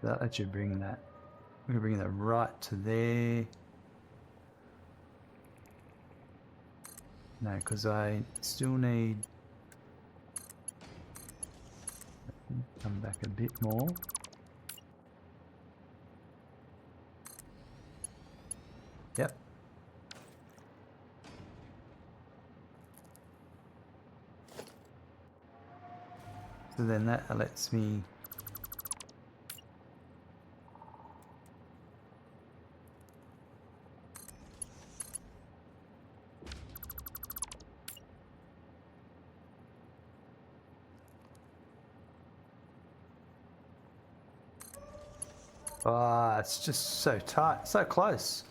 That let you bring that. We're gonna bring that right to there. No, because I still need. Come back a bit more. Yep. So then that lets me. Ah, it's just so tight, so close.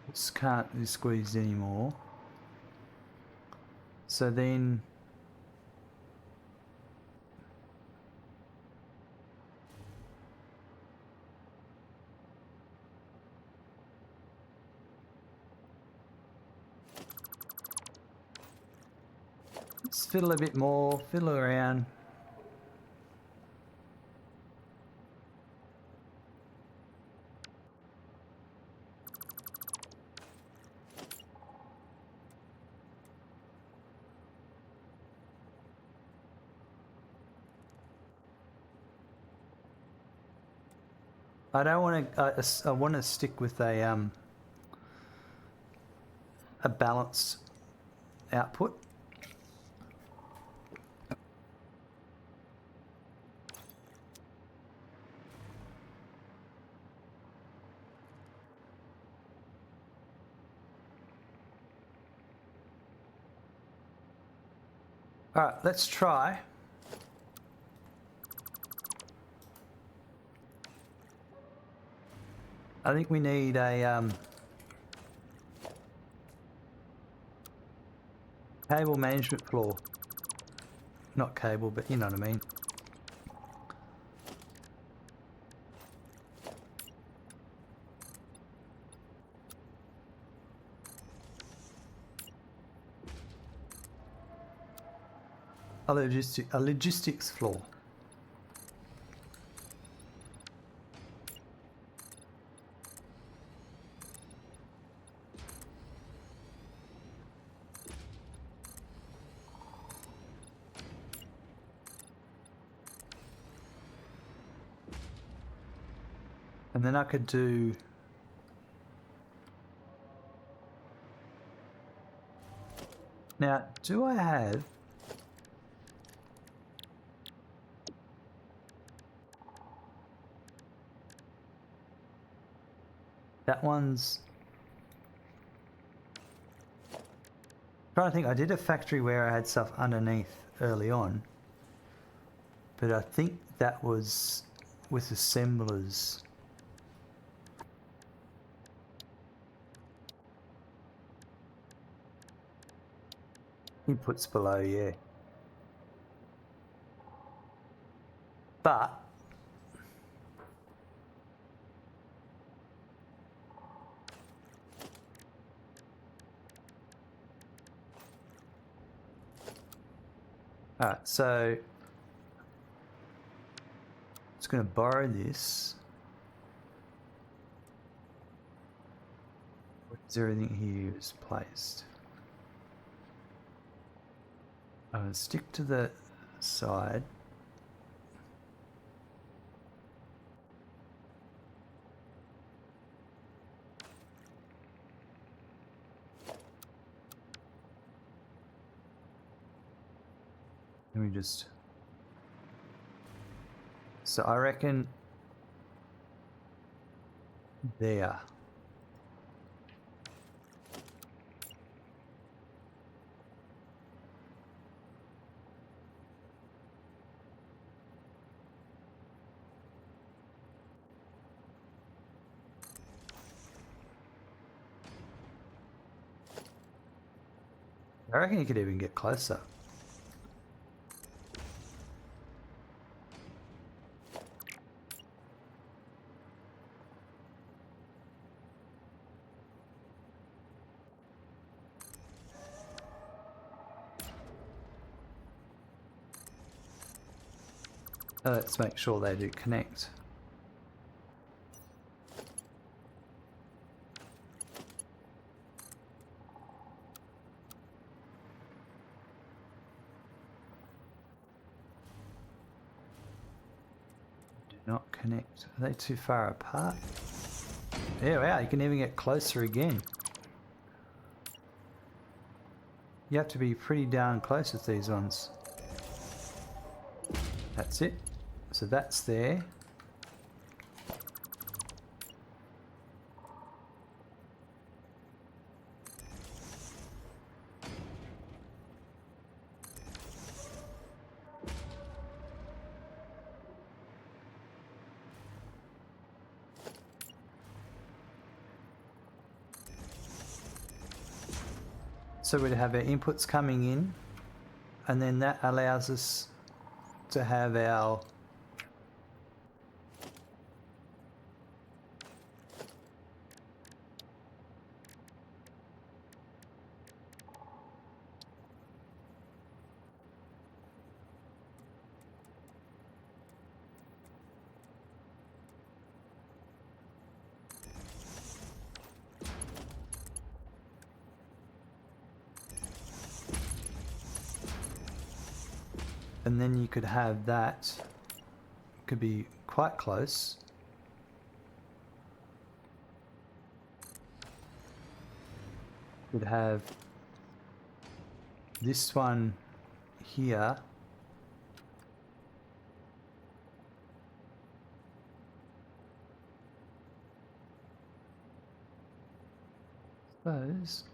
This can't be squeezed anymore. So then let's fiddle a bit more, fiddle around. I don't want to. I want to stick with a balanced output. All right, let's try. I think we need a cable management floor. Not cable, but you know what I mean. A logistics floor. And then I could do now, do I have that one's I'm trying to think, I did a factory where I had stuff underneath early on, but I think that was with assemblers. Inputs below, yeah. But alright, so just going to borrow this. Where's everything here is placed? I'm going to stick to the side. Let me just... So I reckon there. I reckon you could even get closer. Let's make sure they do connect. Do not connect. Are they too far apart? Yeah, wow, you can even get closer again. You have to be pretty darn close with these ones. That's it. So that's there. So we'd have our inputs coming in, and then that allows us to have our and then you could have that, could be quite close. Could have this one here. Suppose.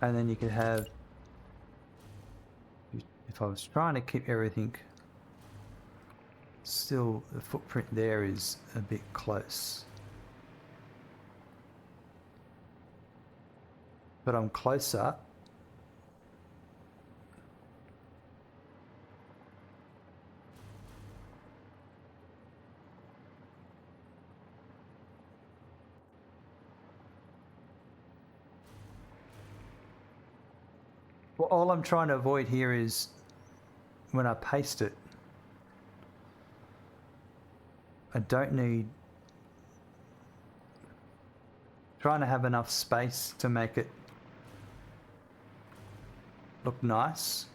And then you could have, if I was trying to keep everything, still the footprint there is a bit close. But I'm closer. Well, all I'm trying to avoid here is when I paste it, I don't need, trying to have enough space to make it look nice.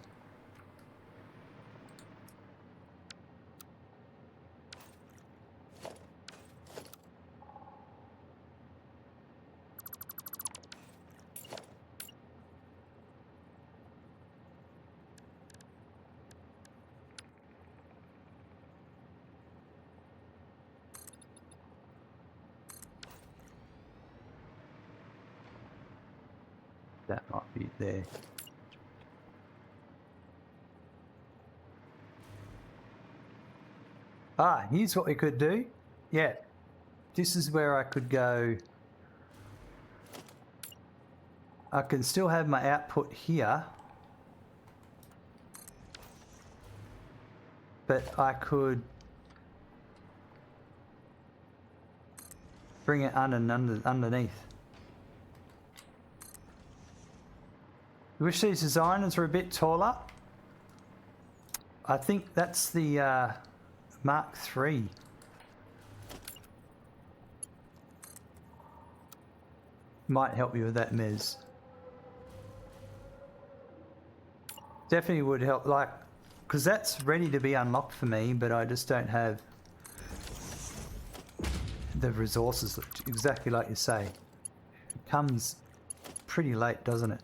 That might be there. Ah, here's what we could do. Yeah, this is where I could go. I can still have my output here, but I could bring it underneath. I wish these designers were a bit taller. I think that's the Mark III. Might help you with that, Mez. Definitely would help, like, because that's ready to be unlocked for me, but I just don't have the resources, exactly like you say. It comes pretty late, doesn't it?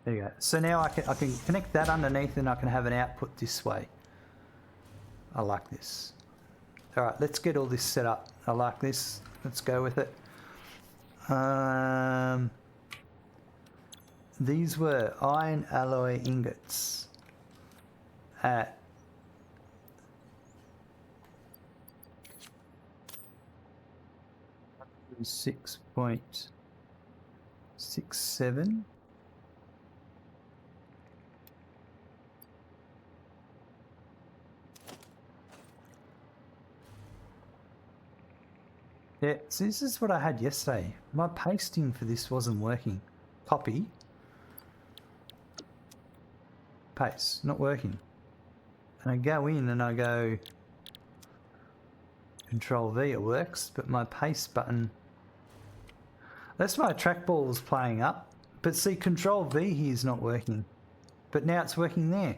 There you go. So now I can connect that underneath and I can have an output this way. I like this. All right, let's get all this set up. I like this. Let's go with it. These were iron alloy ingots at 6.67. Yeah, so this is what I had yesterday. My pasting for this wasn't working. Copy. Paste. Not working. And I go in and I go Control V, it works, but my paste button... That's my trackball was playing up. But see, Control V here is not working. But now it's working there.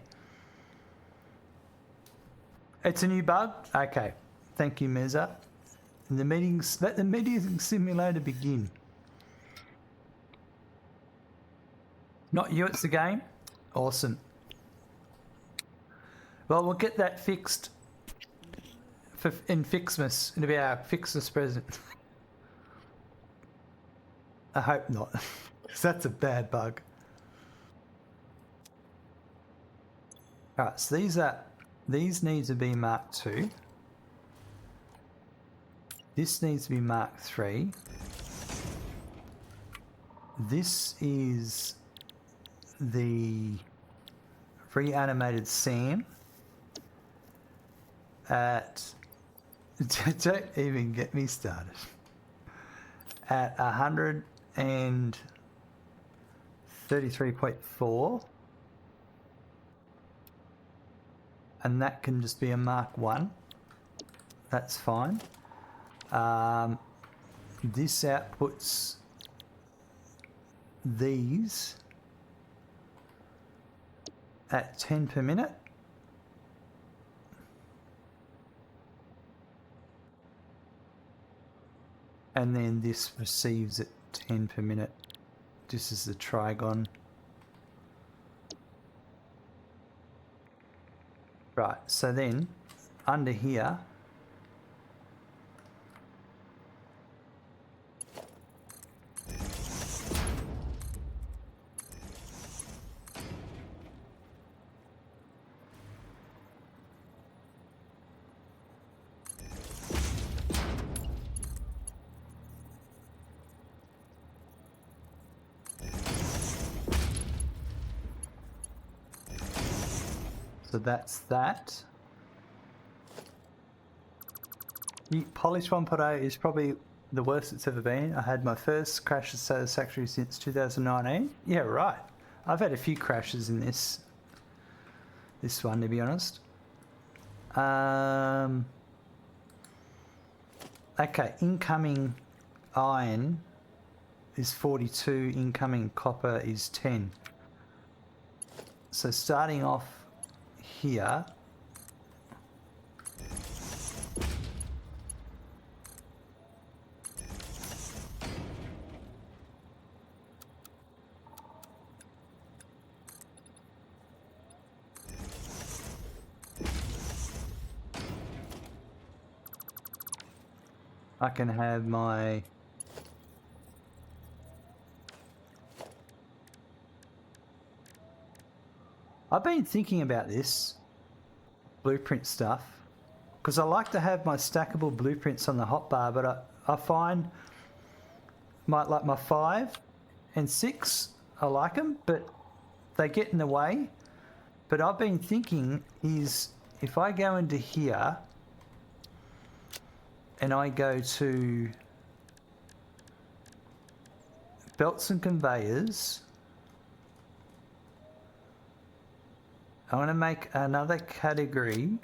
It's a new bug? Okay. Thank you, Meza. The meetings, let the meeting simulator begin. Not you, it's the game? Awesome. Well, we'll get that fixed in Fixmas. It'll be our Fixmas present. I hope not, because that's a bad bug. Alright, so these need to be Mark 2. This needs to be Mark 3. This is the reanimated Sam at... Don't even get me started. At 133.4. And that can just be a Mark 1. That's fine. This outputs these at 10 per minute. And then this receives at 10 per minute. This is the Trigon. Right, so then under here, so that's that. Polish 1.0 is probably the worst it's ever been. I had my first crash at Satisfactory since 2019. Yeah, right. I've had a few crashes in this one, to be honest. Okay, incoming iron is 42, incoming copper is 10. So starting off here, I can have my I've been thinking about this blueprint stuff because I like to have my stackable blueprints on the hotbar, but I find my 5 and 6, I like them, but they get in the way. But I've been thinking is if I go into here and I go to belts and conveyors, I want to make another category,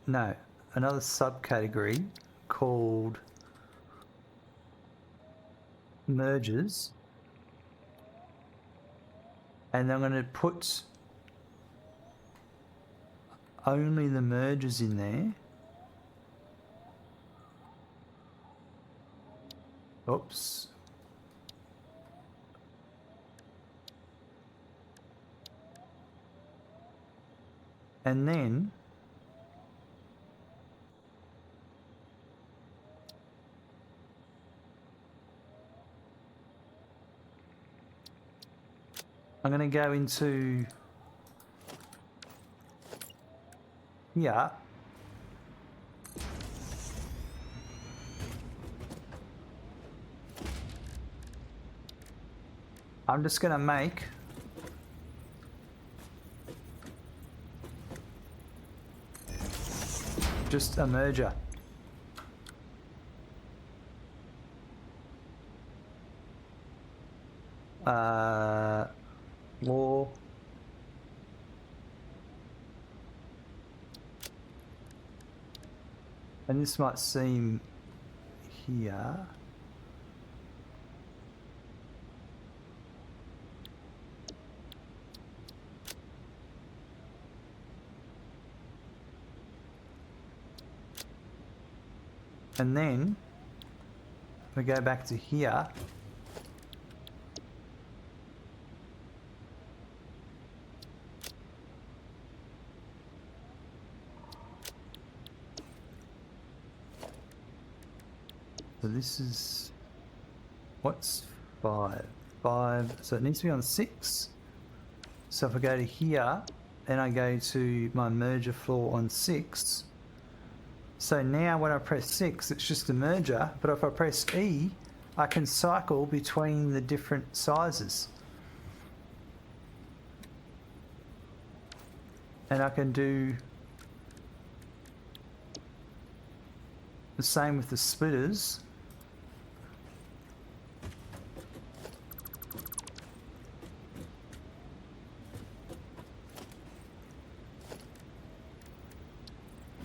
no, another subcategory called mergers. And I'm going to put only the mergers in there. Oops. And then I'm going to go into here. I'm just going to make just a merger. War. And this might seem here. And then we go back to here. So this is, what's 5? 5, so it needs to be on 6. So if I go to here and I go to my merger floor on 6, so now when I press 6 it's just a merger, but if I press E I can cycle between the different sizes. And I can do the same with the splitters.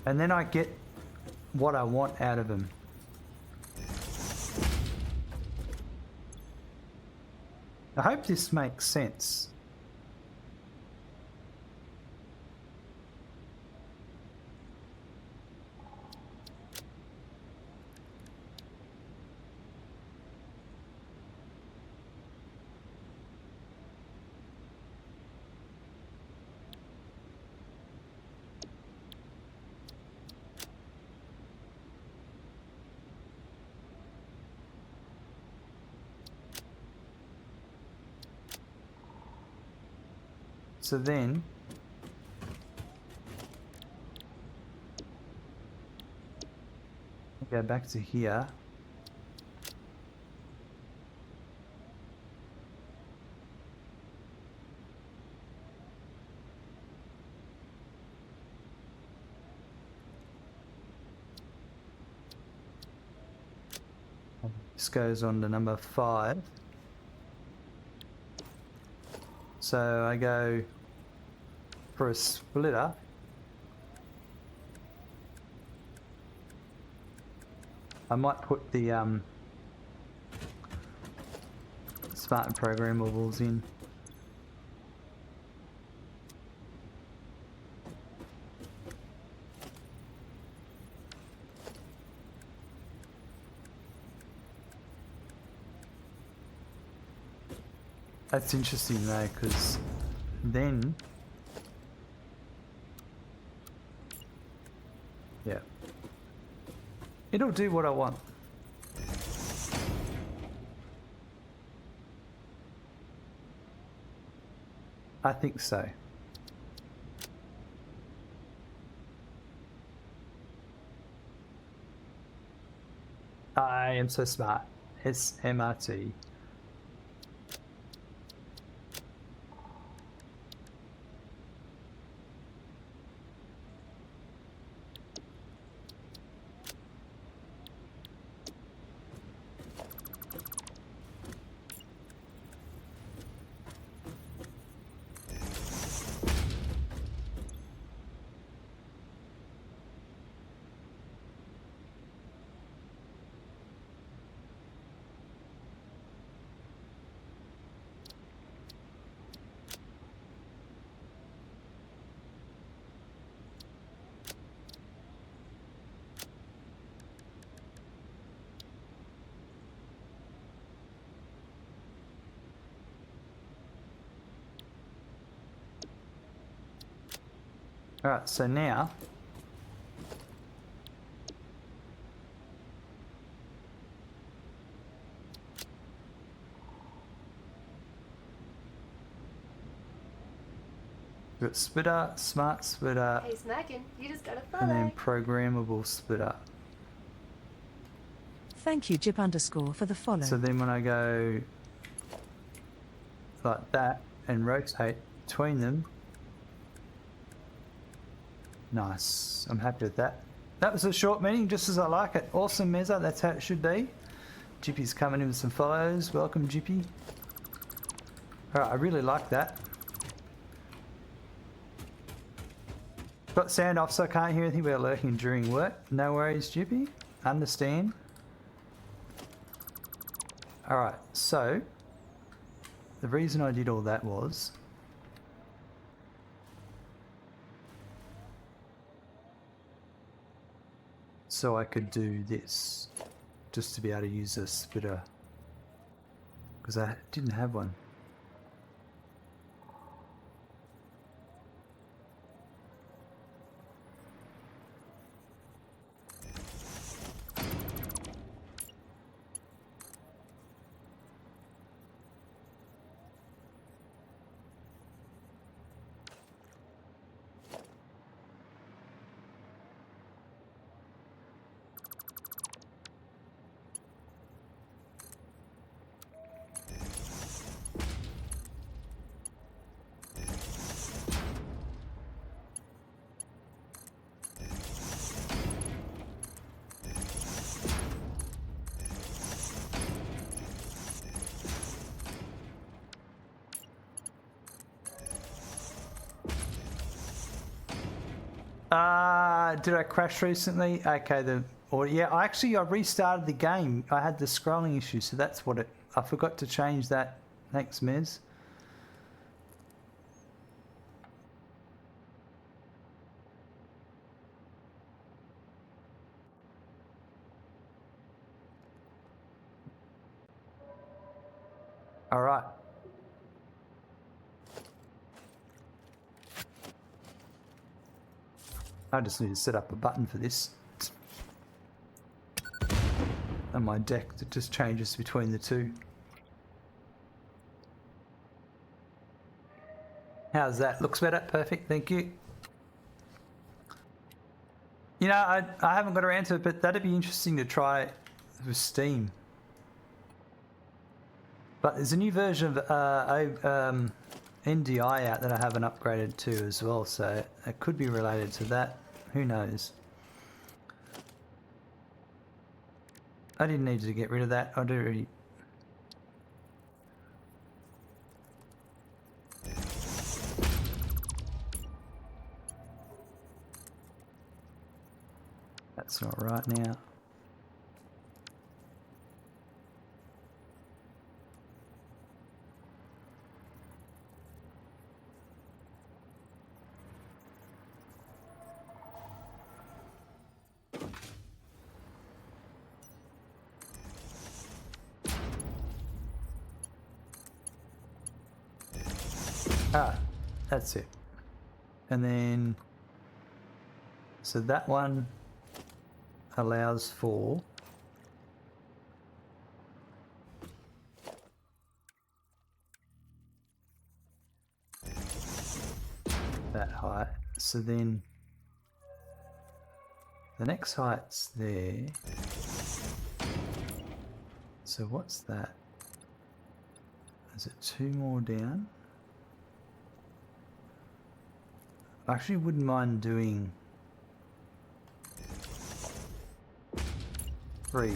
And then I get what I want out of them. I hope this makes sense. So then go back to here. This goes on to number 5. So I go for a splitter. I might put the smart and programmables in. That's interesting though, because then, yeah, it'll do what I want. I think so. I am so smart. SMRT. All right, so now we've got splitter, smart splitter, Hey, Smackin', you just got a and then follow. programmable splitter. Thank you, Jip_, for the follow. So then when I go like that and rotate between them, nice. I'm happy with that. That was a short meeting, just as I like it. Awesome, Mezza. That's how it should be. Jippy's coming in with some follows. Welcome, Jippy. Alright, I really like that. Got sound off so I can't hear anything about lurking during work. No worries, Jippy. Understand. Alright, so the reason I did all that was so I could do this, just to be able to use a splitter, because I didn't have one. Did I crash recently? Okay, I restarted the game. I had the scrolling issue, so that's what I forgot to change that. Thanks, Mez. All right. I just need to set up a button for this. And my deck that just changes between the two. How's that? Looks better? Perfect, thank you. You know, I haven't got around to it, but that'd be interesting to try with Steam. But there's a new version of NDI out that I haven't upgraded to as well, so it could be related to that. Who knows? I didn't need to get rid of that. I do already. That's not right now. Ah, that's it. And then, so that one allows for that height. So then the next height's there. So what's that? Is it two more down? I actually wouldn't mind doing 3.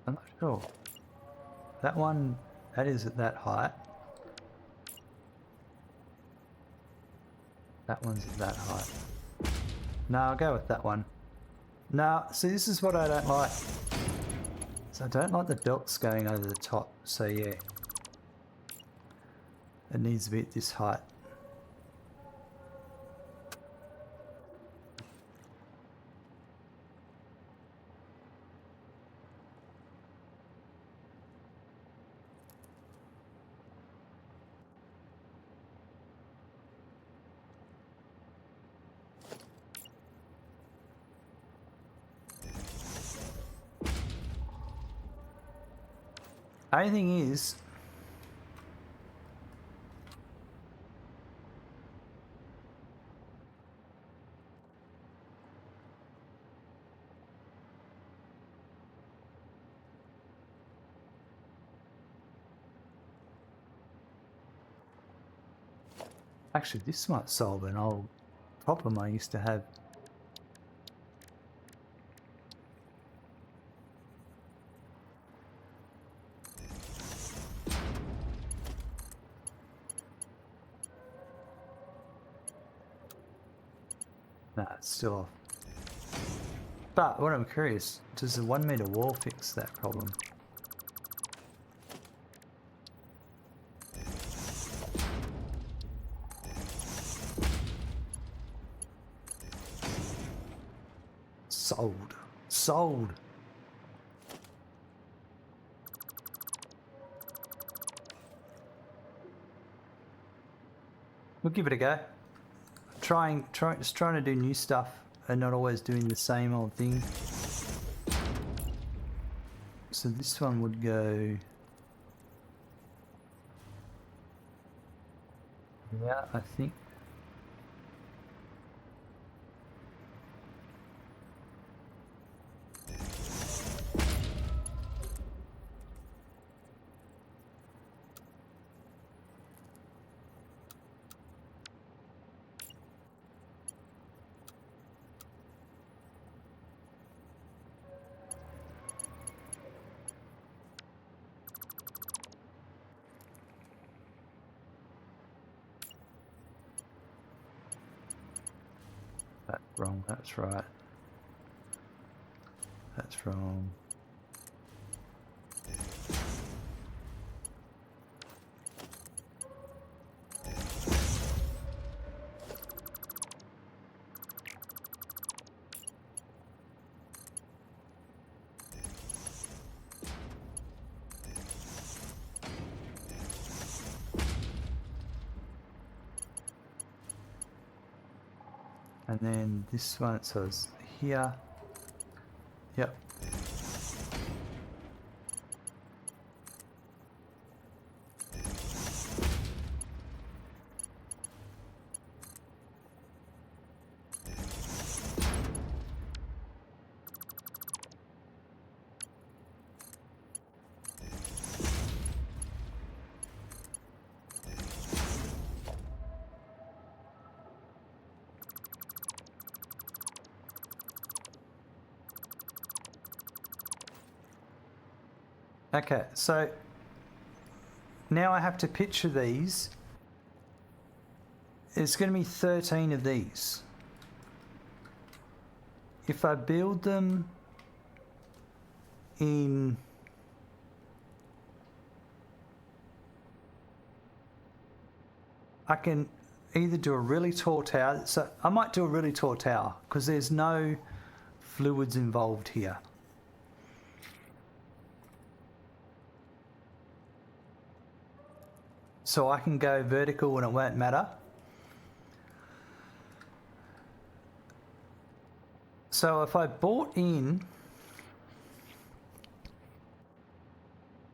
I'm not sure. That one, that is at that height. That one's at that height. No, I'll go with that one. No, see, this is what I don't like. So I don't like the belts going over the top, so yeah. It needs to be at this height. Only thing is, Actually, this might solve an old problem I used to have. Nah, it's still off. But what I'm curious, does the 1 meter wall fix that problem? Sold. Sold. We'll give it a go. Just trying to do new stuff and not always doing the same old thing. So this one would go. Yeah, I think. That's wrong, that's right. That's wrong. And then this one, so it's here. Yep. Okay, so now I have to picture these. It's going to be 13 of these. If I build them in I can either do a really tall tower. So I might do a really tall tower because there's no fluids involved here. So I can go vertical and it won't matter. So if I bought in,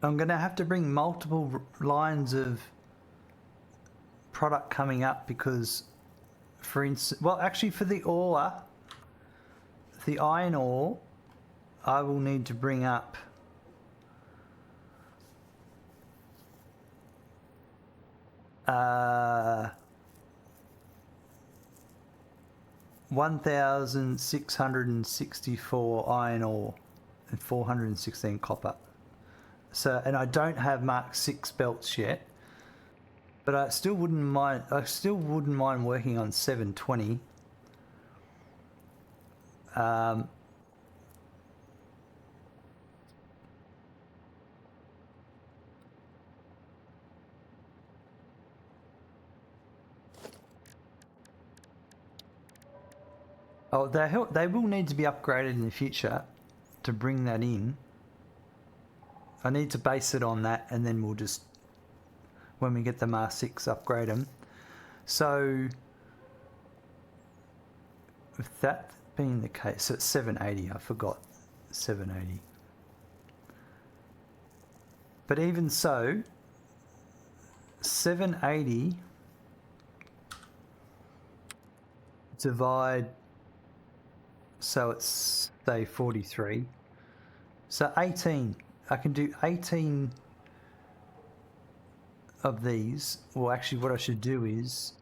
I'm going to have to bring multiple lines of product coming up because, for instance, well, actually for the ore, the iron ore, I will need to bring up 1,664 iron ore and 416 copper. So, and I don't have Mark 6 belts yet, but I still wouldn't mind. I still wouldn't mind working on 720. Oh, they will need to be upgraded in the future to bring that in. I need to base it on that, and then we'll just, when we get the Mars 6, upgrade them. So, with that being the case, so it's 780. I forgot 780. But even so, 780 divide. So it's, say, 43. So 18. I can do 18 of these. Well, actually, what I should do is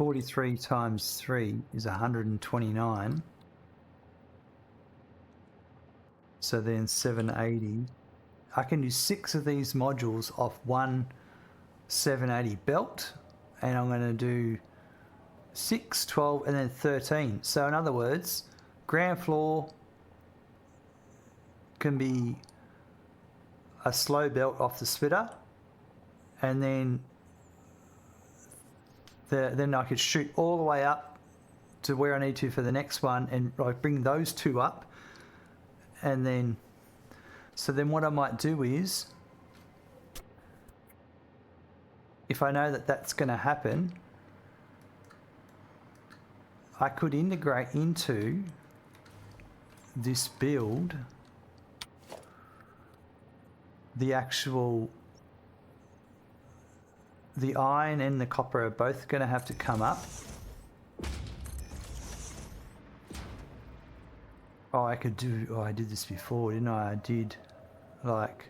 43 times 3 is 129. So then 780. I can do 6 of these modules off one 780 belt, and I'm going to do 6, 12, and then 13. So in other words, ground floor can be a slow belt off the splitter, and then I could shoot all the way up to where I need to for the next one, and like bring those two up, and then so then what I might do is, if I know that that's going to happen, I could integrate into this build the iron and the copper are both going to have to come up. Oh, I could do, oh, I did this before, didn't I? I did, like,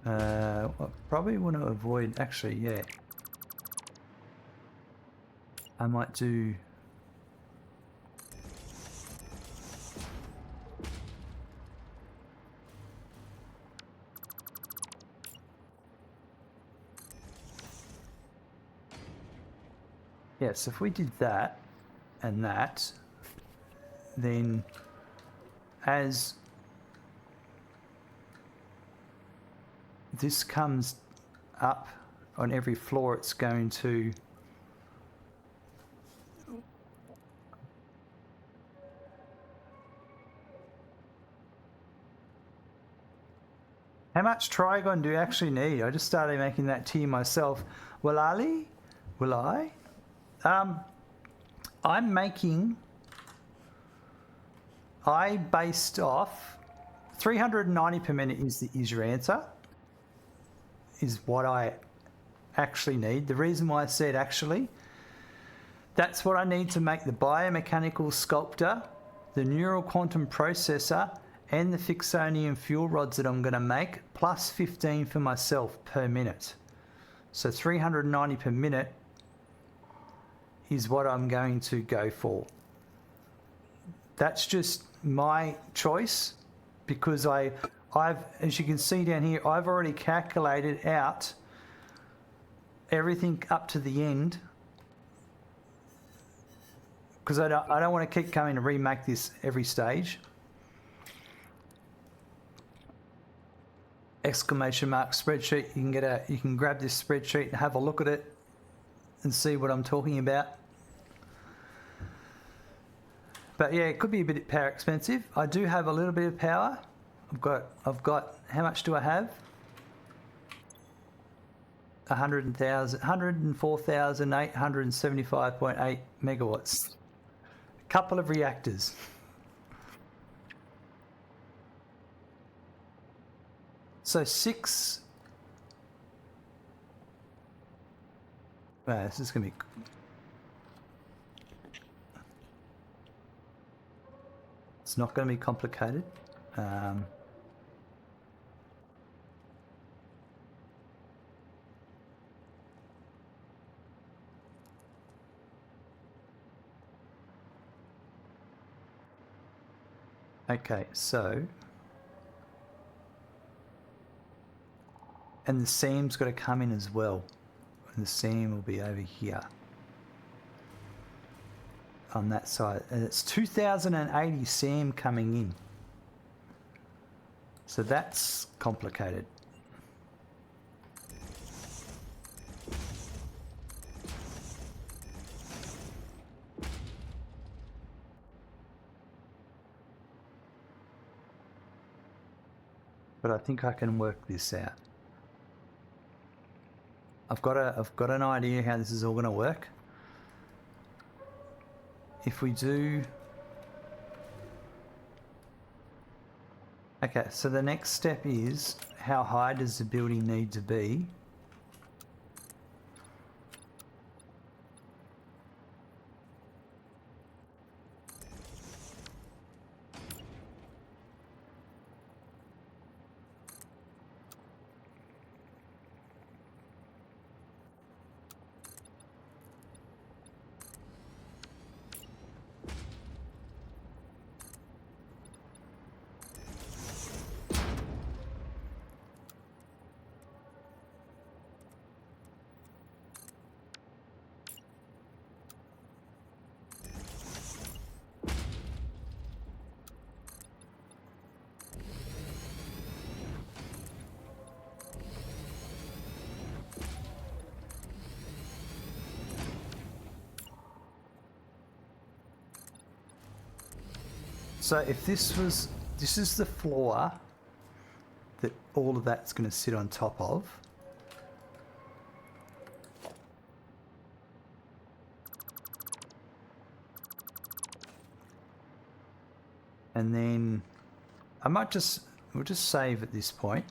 I probably want to avoid, actually, yeah. I might do, yes, if we did that and that, then as this comes up on every floor, it's going to how much Trigon do you actually need? I just started making that tier myself. Will I? I'm making, I based off 390 per minute is your answer, is what I actually need. The reason why I said actually, that's what I need to make the biomechanical sculptor, the neural quantum processor, and the Ficsonium fuel rods that I'm going to make, plus 15 for myself per minute. So 390 per minute is what I'm going to go for. That's just my choice, because I've, as you can see down here, I've already calculated out everything up to the end, because I don't want to keep coming to remake this every stage. Exclamation mark spreadsheet. You can grab this spreadsheet and have a look at it and see what I'm talking about. But yeah, it could be a bit power expensive. I do have a little bit of power. I've got how much do I have? 104,875.8 megawatts. A couple of reactors. So 6. This is going to be. It's not going to be complicated. Okay, so. And the seam's got to come in as well. And the seam will be over here. On that side. And it's 2080 seam coming in. So that's complicated. But I think I can work this out. I've got an idea how this is all going to work. If we do, okay, so the next step is, how high does the building need to be? So if this is the floor that all of that's going to sit on top of. And then we'll just save at this point.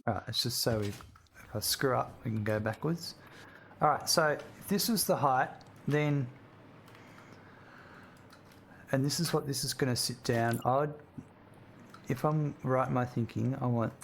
Alright, it's just so if I screw up, we can go backwards. Alright, so if this was the height, then, and this is what this is going to sit down, if I'm right in my thinking, I want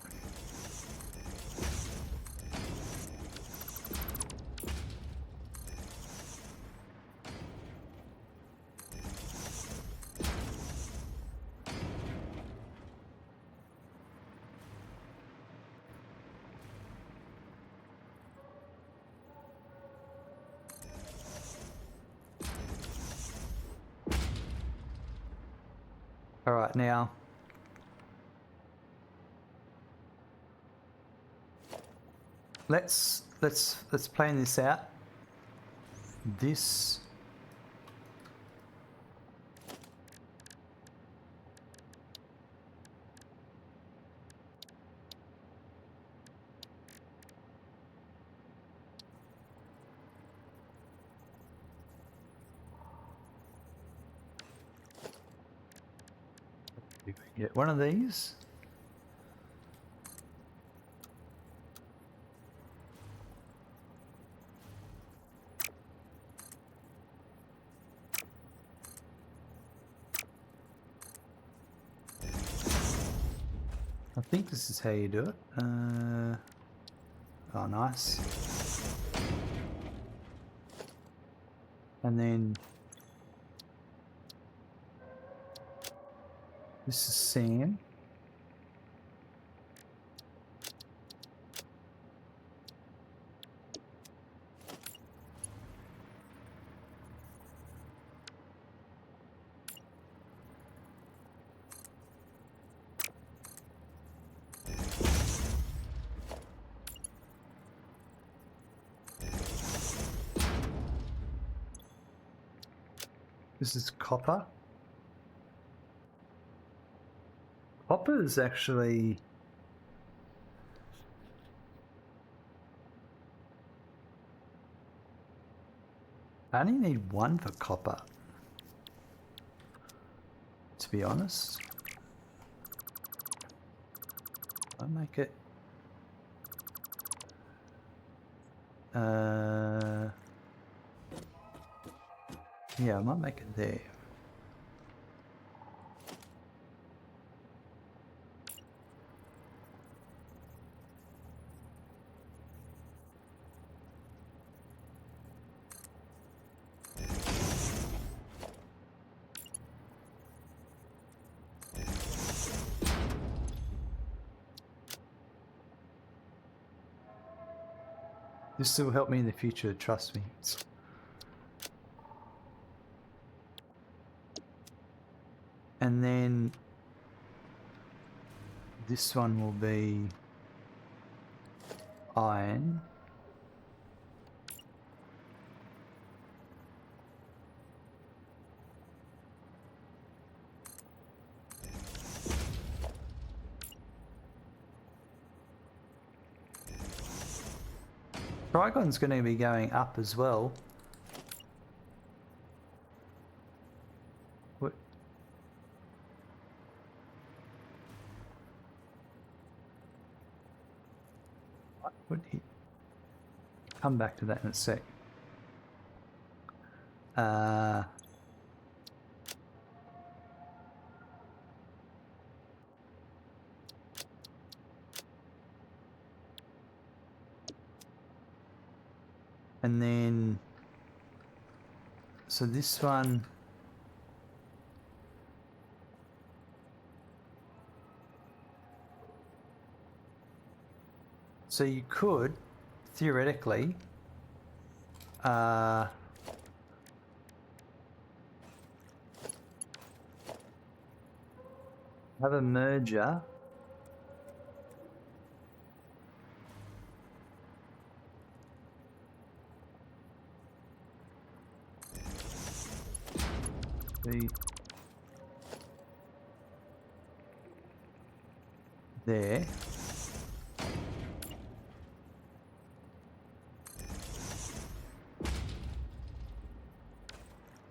all right now. Let's plan this out. This get one of these. I think this is how you do it. Oh, nice. And then this is sand. This is copper. Copper is actually... I only need one for copper, to be honest. I'll make it... yeah, I might make it there. This will help me in the future, trust me. And then this one will be iron. Trigon's going to be going up as well. Would he come back to that in a sec? And then, so this one, so you could theoretically have a merger there.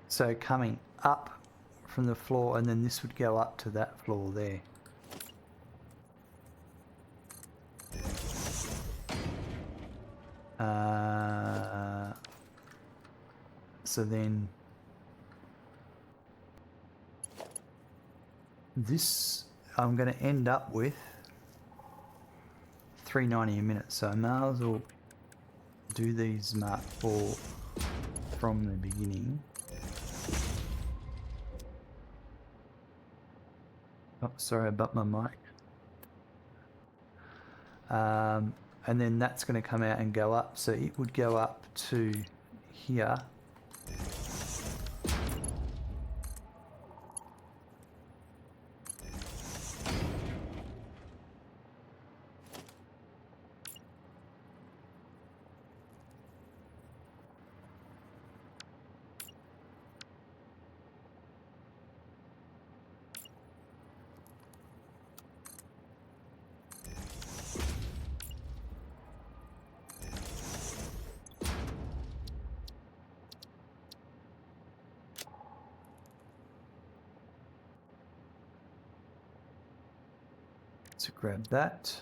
So coming up from the floor, and then this would go up to that floor there. So then this I'm going to end up with $3.90 a minute, so I may as well do these Mark IV from the beginning. Oh, sorry about my mic. And then that's going to come out and go up, so it would go up to here. So grab that.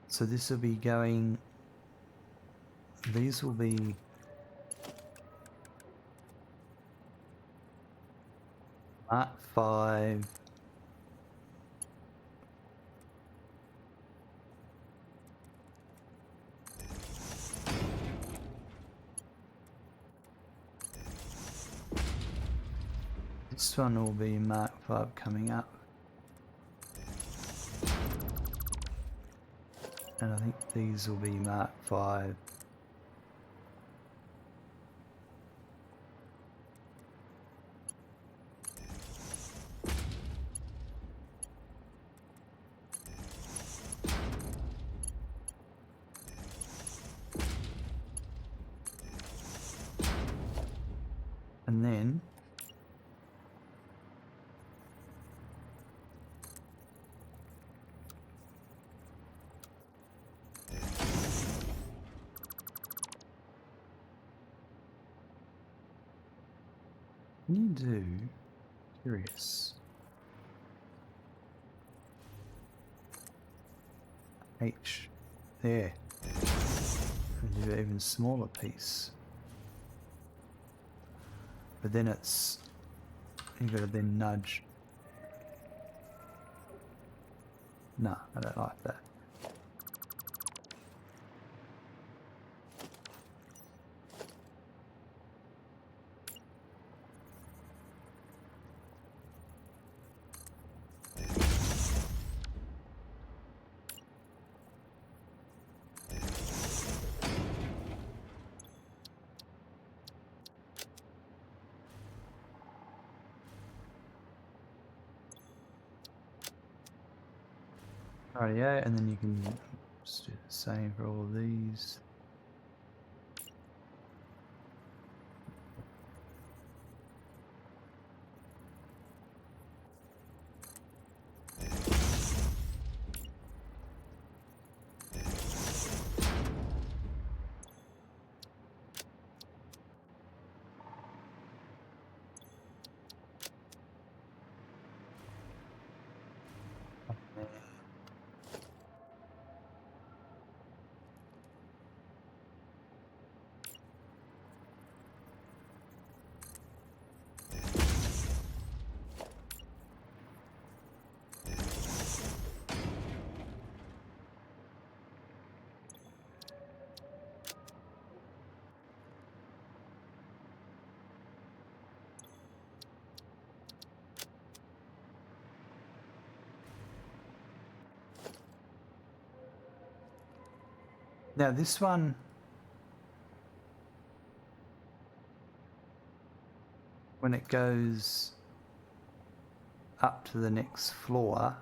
So this will be going, these will be Mark 5. This one will be Mark 5 coming up. And I think these will be Mark 5. And then you do curious H there, and do an even smaller piece, but then it's, you've got to then nudge. No, I don't like that. Rightio, and then you can just do the same for all of these. Now this one, when it goes up to the next floor,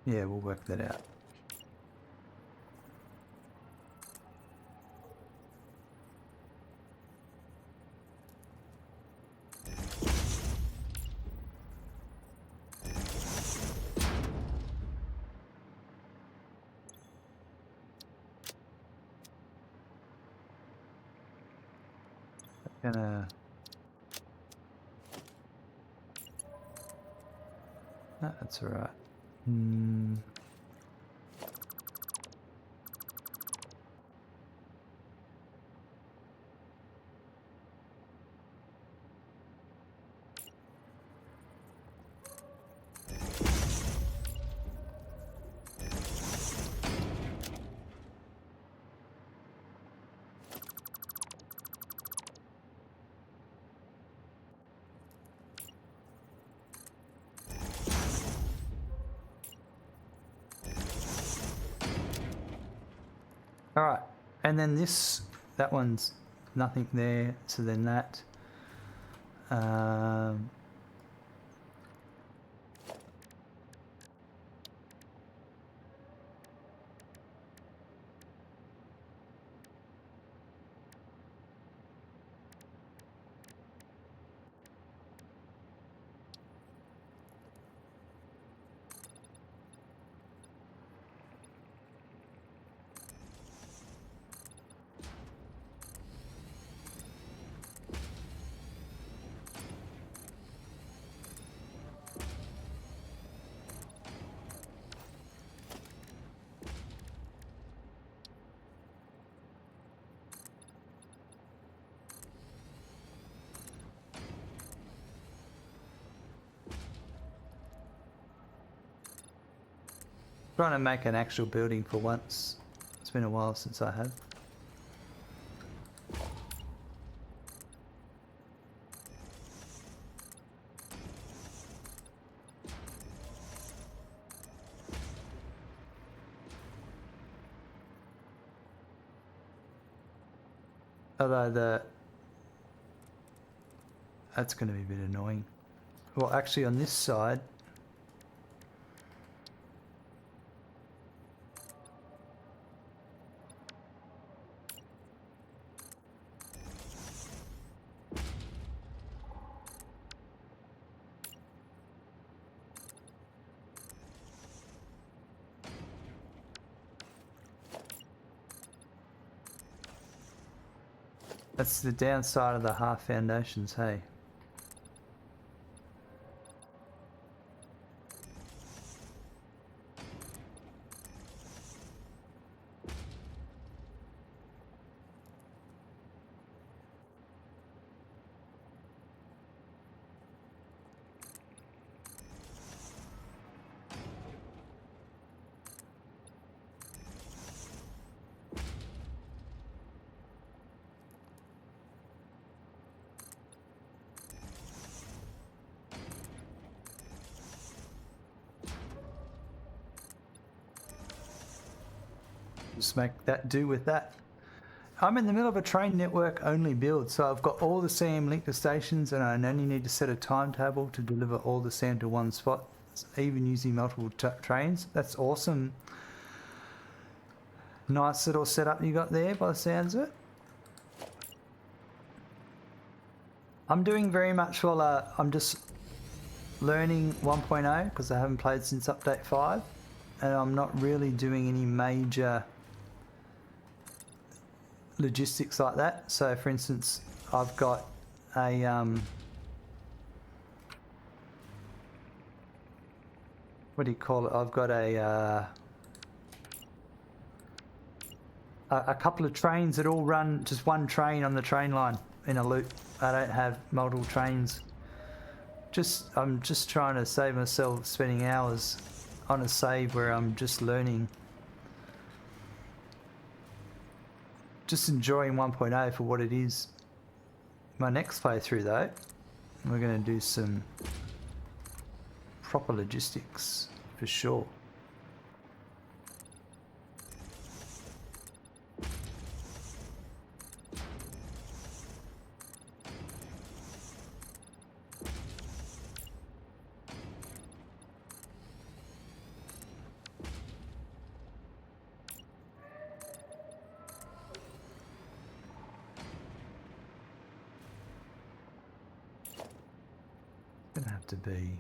yeah, we'll work that out. Gonna... No, that's alright. Alright, and then this, that one's nothing there, so then that. Trying to make an actual building for once. It's been a while since I have. Although that's going to be a bit annoying. Well, actually on this side, that's the downside of the half foundations, hey? Just make that do with that. I'm in the middle of a train network only build, so I've got all the SAM linked to stations and I only need to set a timetable to deliver all the SAM to one spot, even using multiple trains. That's awesome. Nice little setup you got there by the sounds of it. I'm doing very much well, I'm just learning 1.0 because I haven't played since update 5 and I'm not really doing any major logistics like that. So for instance, I've got a what do you call it? I've got a couple of trains that all run just one train on the train line in a loop. I don't have multiple trains. I'm just trying to save myself spending hours on a save where I'm just learning. Just enjoying 1.0 for what it is. My next playthrough though, we're going to do some proper logistics for sure. gonna have to be.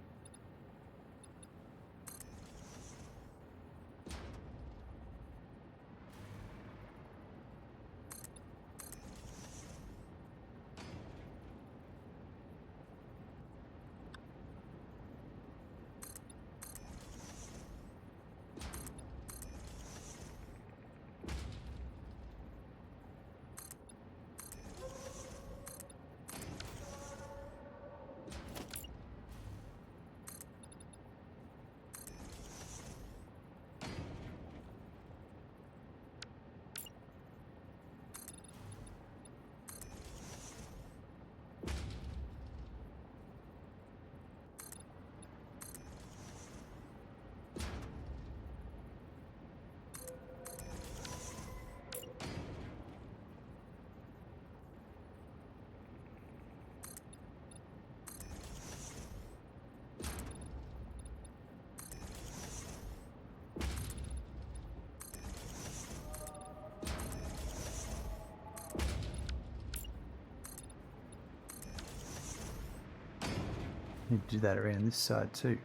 Need to do that around this side too.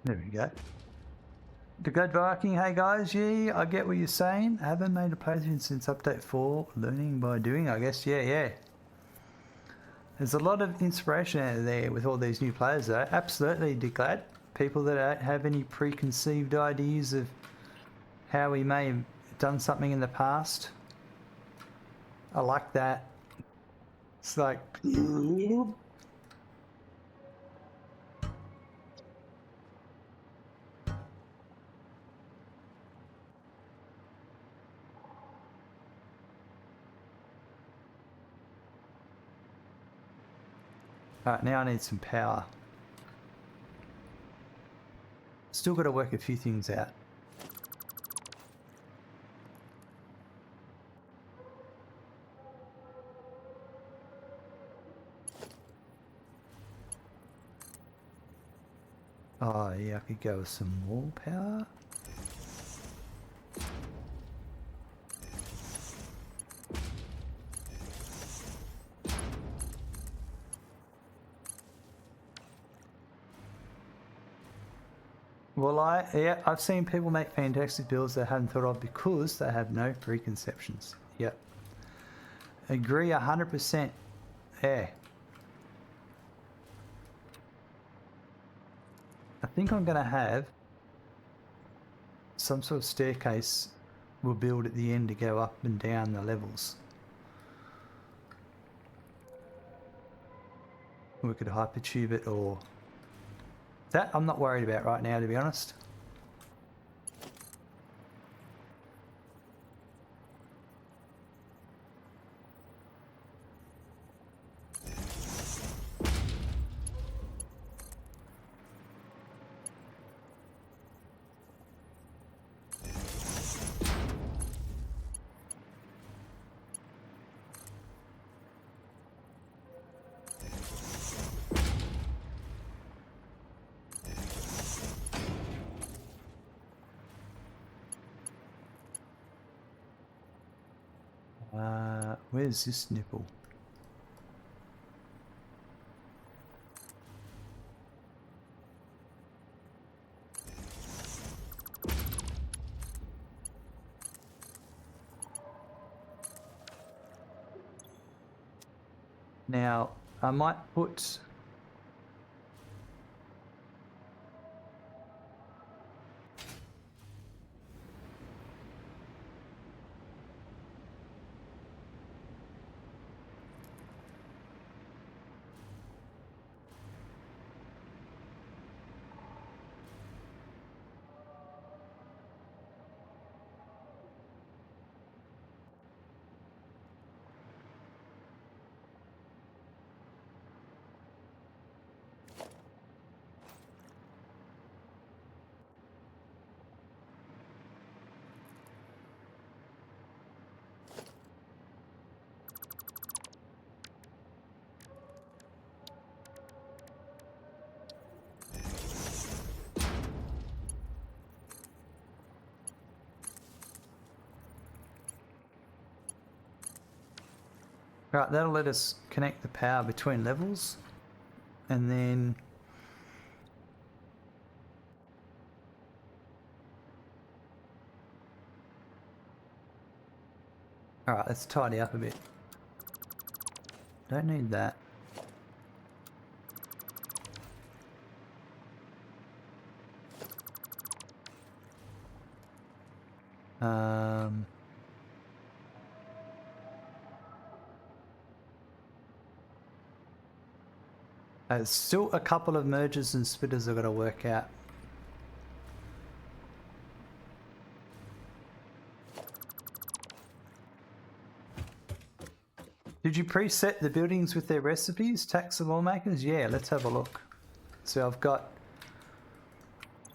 There we go. The Good Viking, hey guys, yeah, I get what you're saying. Haven't made a playthrough since update 4. Learning by doing, I guess. Yeah. There's a lot of inspiration out there with all these new players though. Absolutely, Declad. People that don't have any preconceived ideas of how we may have done something in the past. I like that. It's like... Alright, now I need some power. Still got to work a few things out. Oh yeah, I could go with some more power. Well, I've seen people make fantastic builds that I hadn't thought of because they have no preconceptions. Yep. Agree 100%. Yeah. I think I'm going to have some sort of staircase we'll build at the end to go up and down the levels. We could hypertube it or... That I'm not worried about right now, to be honest. Where's this nipple? Now, I might put... Right, that'll let us connect the power between levels, and then alright, let's tidy up a bit. Don't need that. There's still a couple of mergers and splitters I've got to work out. Did you preset the buildings with their recipes, tax the lawmakers? Yeah, let's have a look. So I've got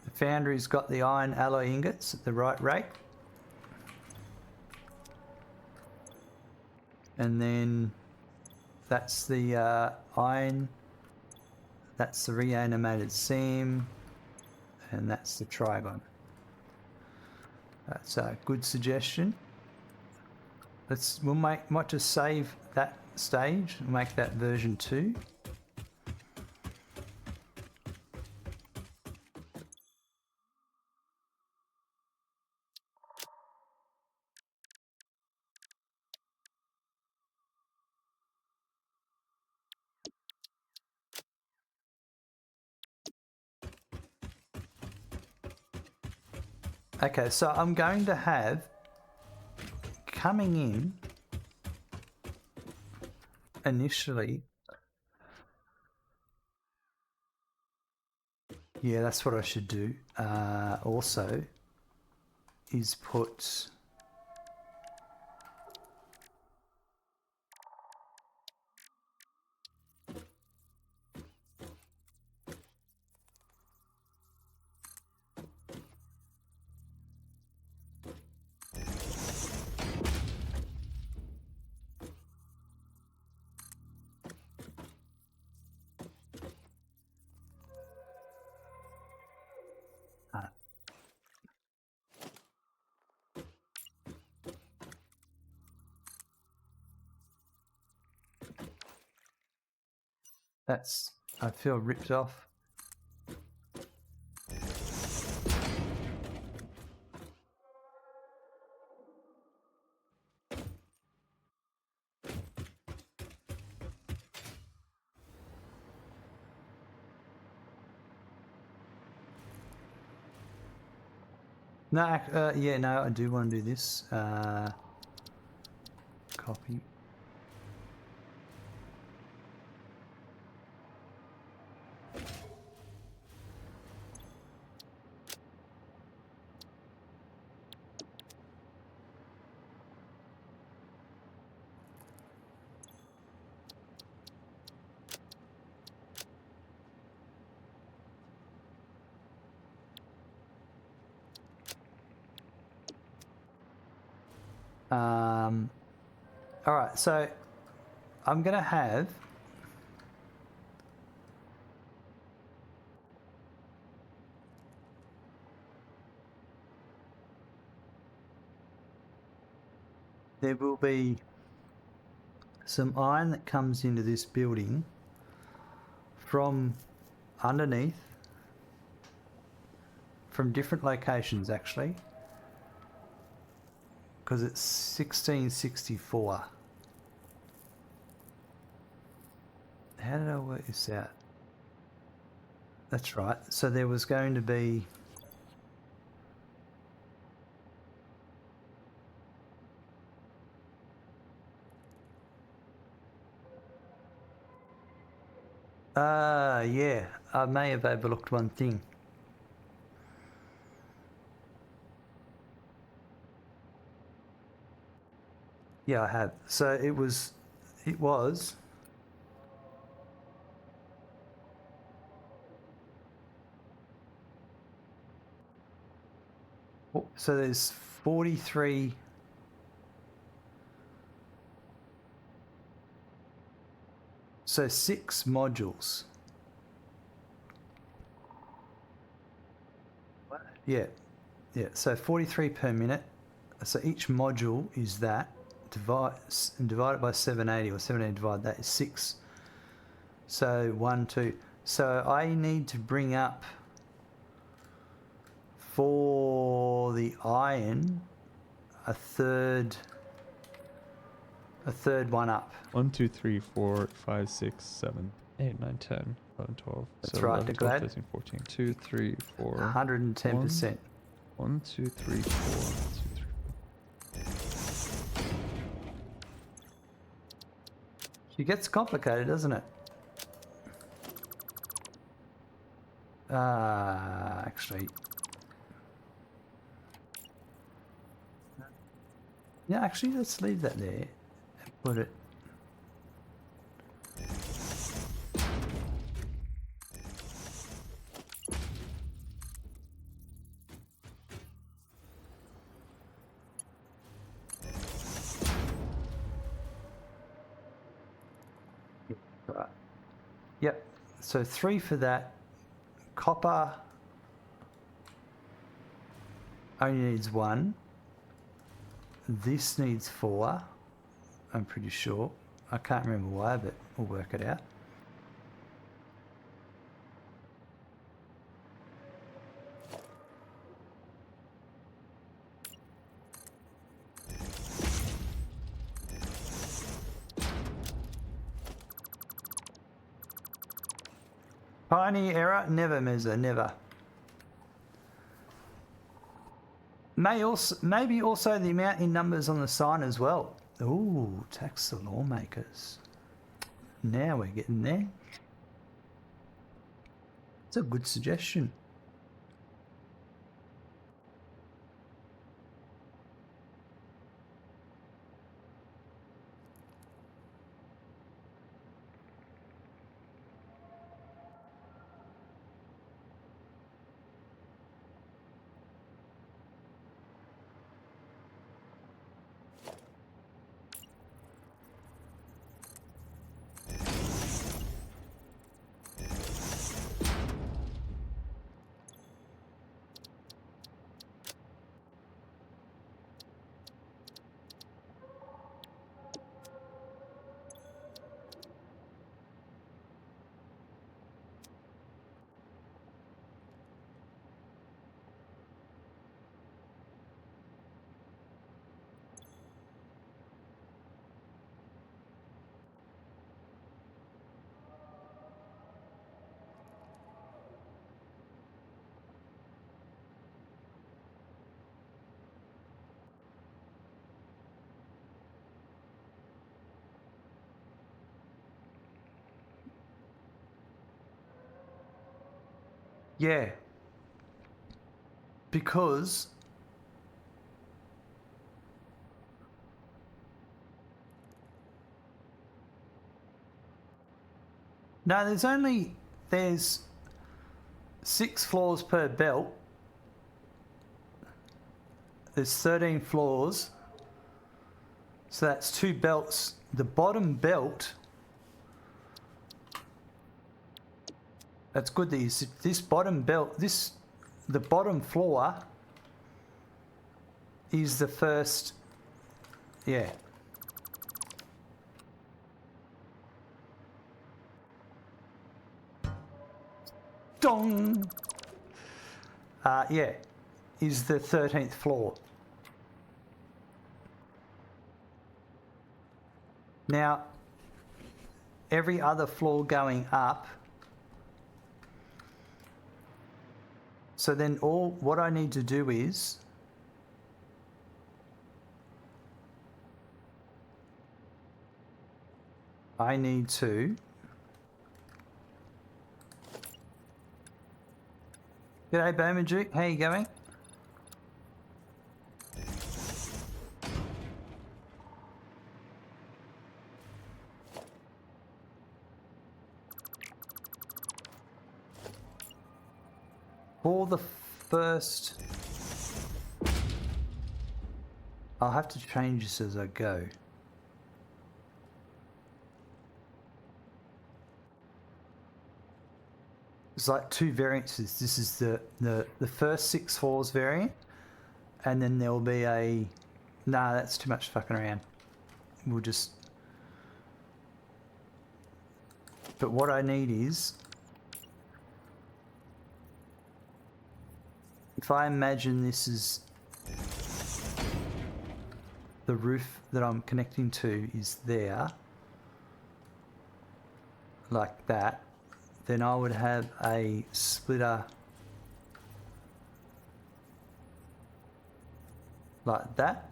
the foundry's got the iron alloy ingots at the right rate. And then that's the iron, that's the reanimated seam, and that's the trigon. That's a good suggestion. Might just save that stage and make that version 2. Okay, so I'm going to have coming in initially. Yeah, that's what I should do. Also, is put that's, I feel ripped off. No, yeah, no, I do want to do this. Copy. All right, so I'm gonna have there will be some iron that comes into this building from underneath, from different locations actually, because it's 1664. How did I work this out? That's right. So there was going to be yeah, I may have overlooked one thing. Yeah, I have. So it was so there's 43. So 6 modules. Yeah, yeah. So 43 per minute. So each module is that divide it by 780, or 780 divide that is 6. So 1, 2. So I need to bring up for the iron a third one up. 1, 2, 3, 4, 5, 6, 7, 8, 9, 10, 11, 12. That's so right, 11, 12, Glad. 13, 14. 2, 3, 4. 110%. 1, 2, 3, 4. 2, 3. It gets complicated, doesn't it? Actually. Yeah, actually, let's leave that there and put it. Right. Yep. So 3 for that. Copper only needs 1. This needs 4. I'm pretty sure. I can't remember why, but we'll work it out. Tiny error, never, Mezza, never. Maybe also the amount in numbers on the sign as well. Ooh, tax the lawmakers. Now we're getting there. It's a good suggestion. Yeah. Because no, there's 6 floors per belt. There's 13 floors. So that's 2 belts. The bottom belt, that's good that this bottom belt, the bottom floor is the first, yeah. Dong! Yeah, is the 13th floor. Now, every other floor going up, so then what I need to do is I need to G'day Bowmanju, how you going? For the first, I'll have to change this as I go. It's like 2 variances. This is the first 6 floors variant, and then there'll be a. Nah, that's too much fucking around. we'll just... But what I need is... If I imagine this is... The roof that I'm connecting to is there, like that, then I would have a splitter like that.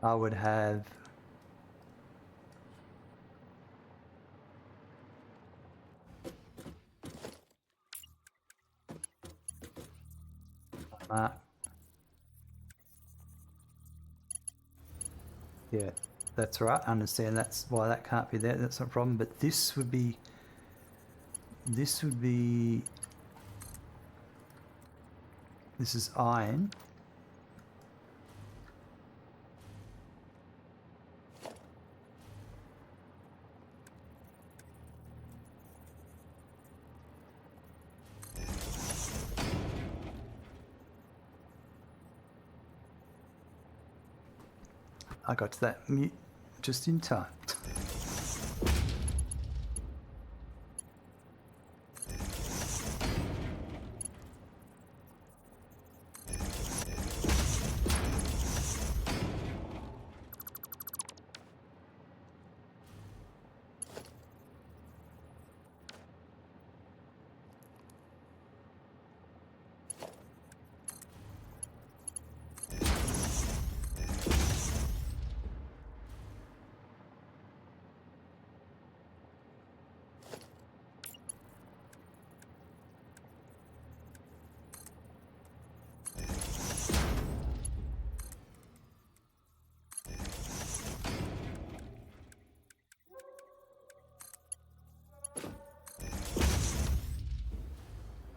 I would have yeah, that's right. I understand that's why that can't be there. That's not a problem. But this would be this is iron. I got to that mute just in time.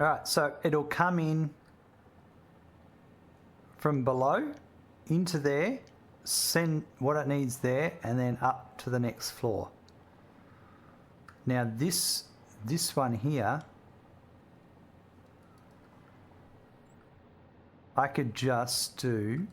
All right, so it'll come in from below into there, send what it needs there, and then up to the next floor. Now this one here, I could just do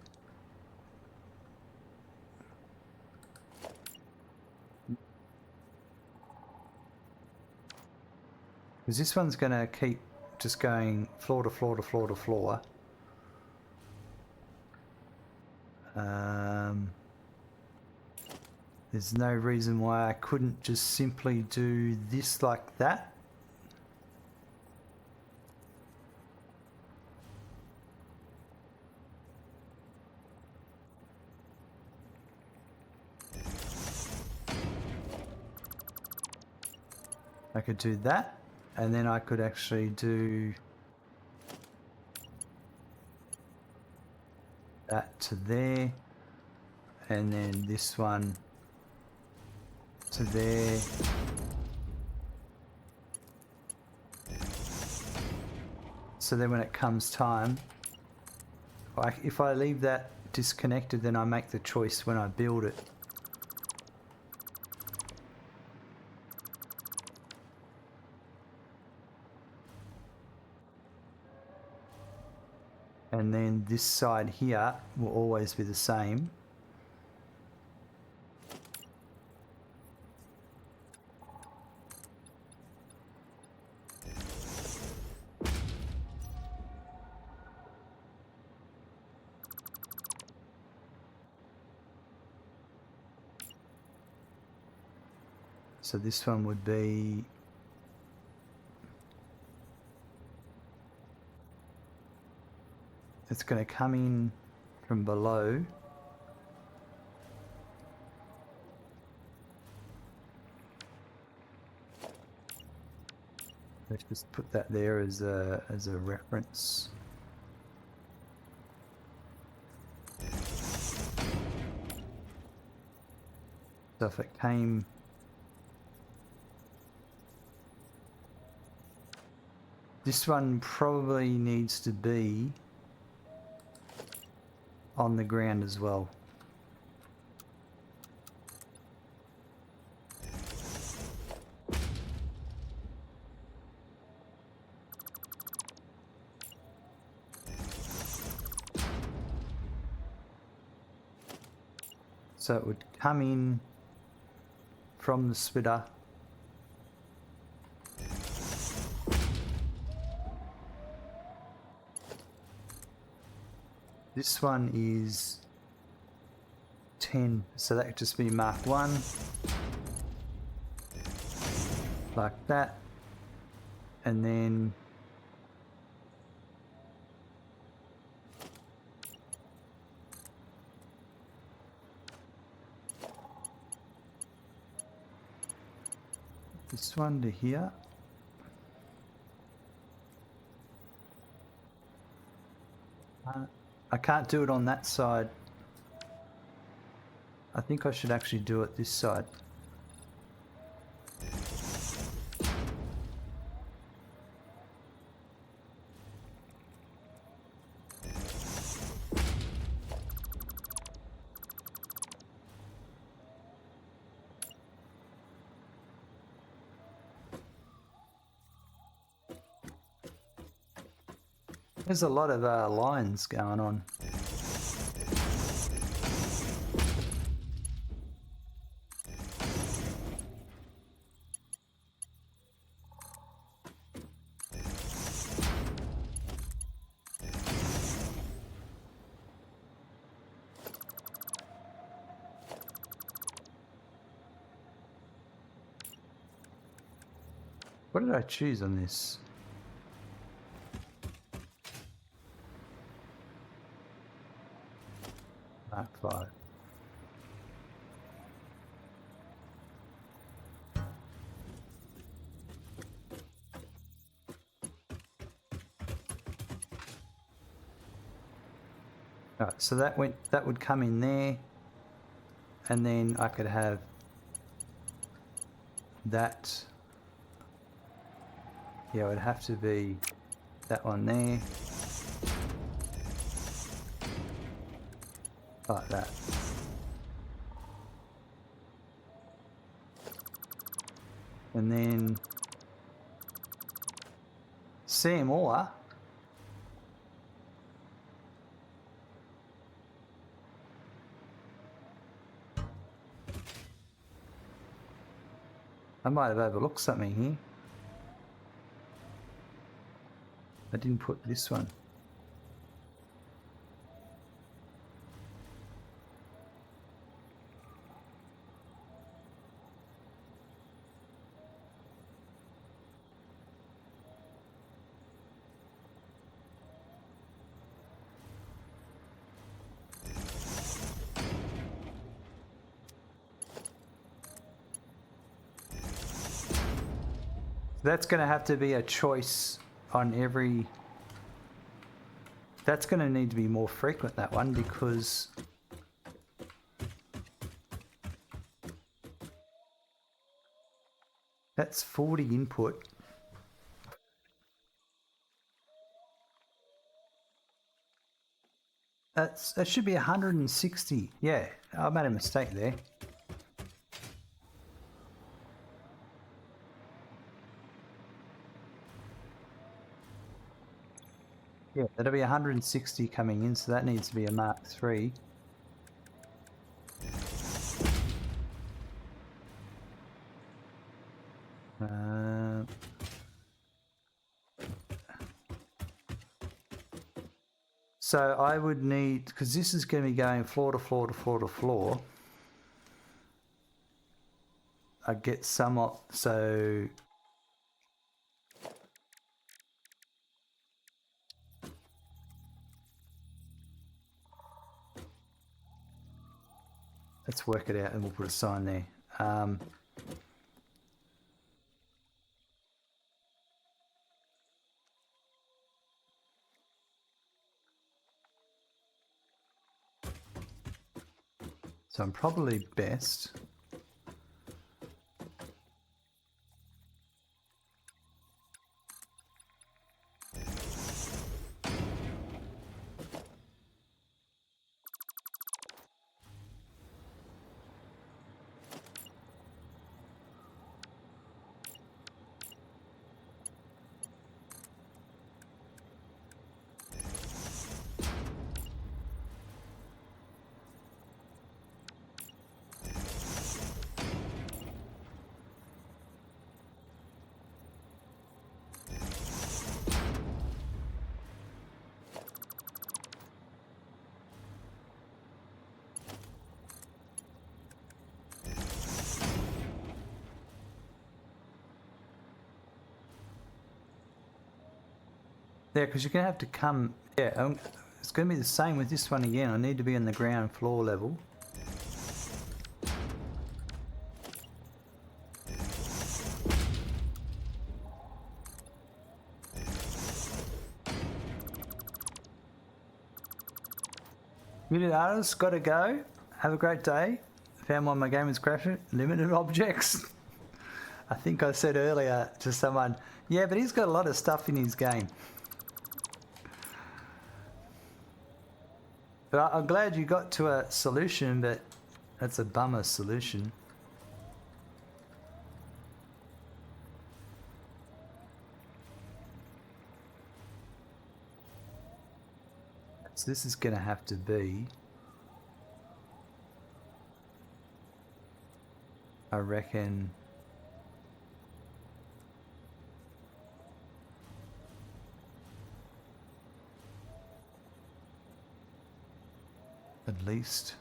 because this one's going to keep just going floor to floor to floor to floor. There's no reason why I couldn't just simply do this like that. I could do that, and then I could actually do that to there, and then this one to there. So then when it comes time, if I leave that disconnected, then I make the choice when I build it. And then this side here will always be the same. So this one would be it's going to come in from below. Let's just put that there as a reference. So if it came this one probably needs to be on the ground as well. So it would come in from the splitter. This one is 10, so that could just be Mark 1. Like that. And then this one to here. I can't do it on that side. I think I should actually do it this side. There's a lot of lines going on. What did I choose on this? Mark 5. Right, so that would come in there, and then I could have that. Yeah, it would have to be that one there. Like that. And then Sam Orr. I might have overlooked something here. I didn't put this one. That's going to have to be a choice on every... That's going to need to be more frequent, that one, because... That's 40 input. That should be 160. Yeah, I made a mistake there. Yeah, that'll be 160 coming in, so that needs to be a Mark III. So I would need, because this is going to be going floor to floor to floor to floor. I get some up, so... Let's work it out and we'll put a sign there. So I'm probably best. Yeah, because you're going to have to come... Yeah, it's going to be the same with this one again. I need to be on the ground floor level. Muted artists, got to go. Have a great day. Found why my game is crashing. Limited objects. I think I said earlier to someone, yeah, but he's got a lot of stuff in his game. But I'm glad you got to a solution, but that's a bummer solution. So this is going to have to be, I reckon, at least.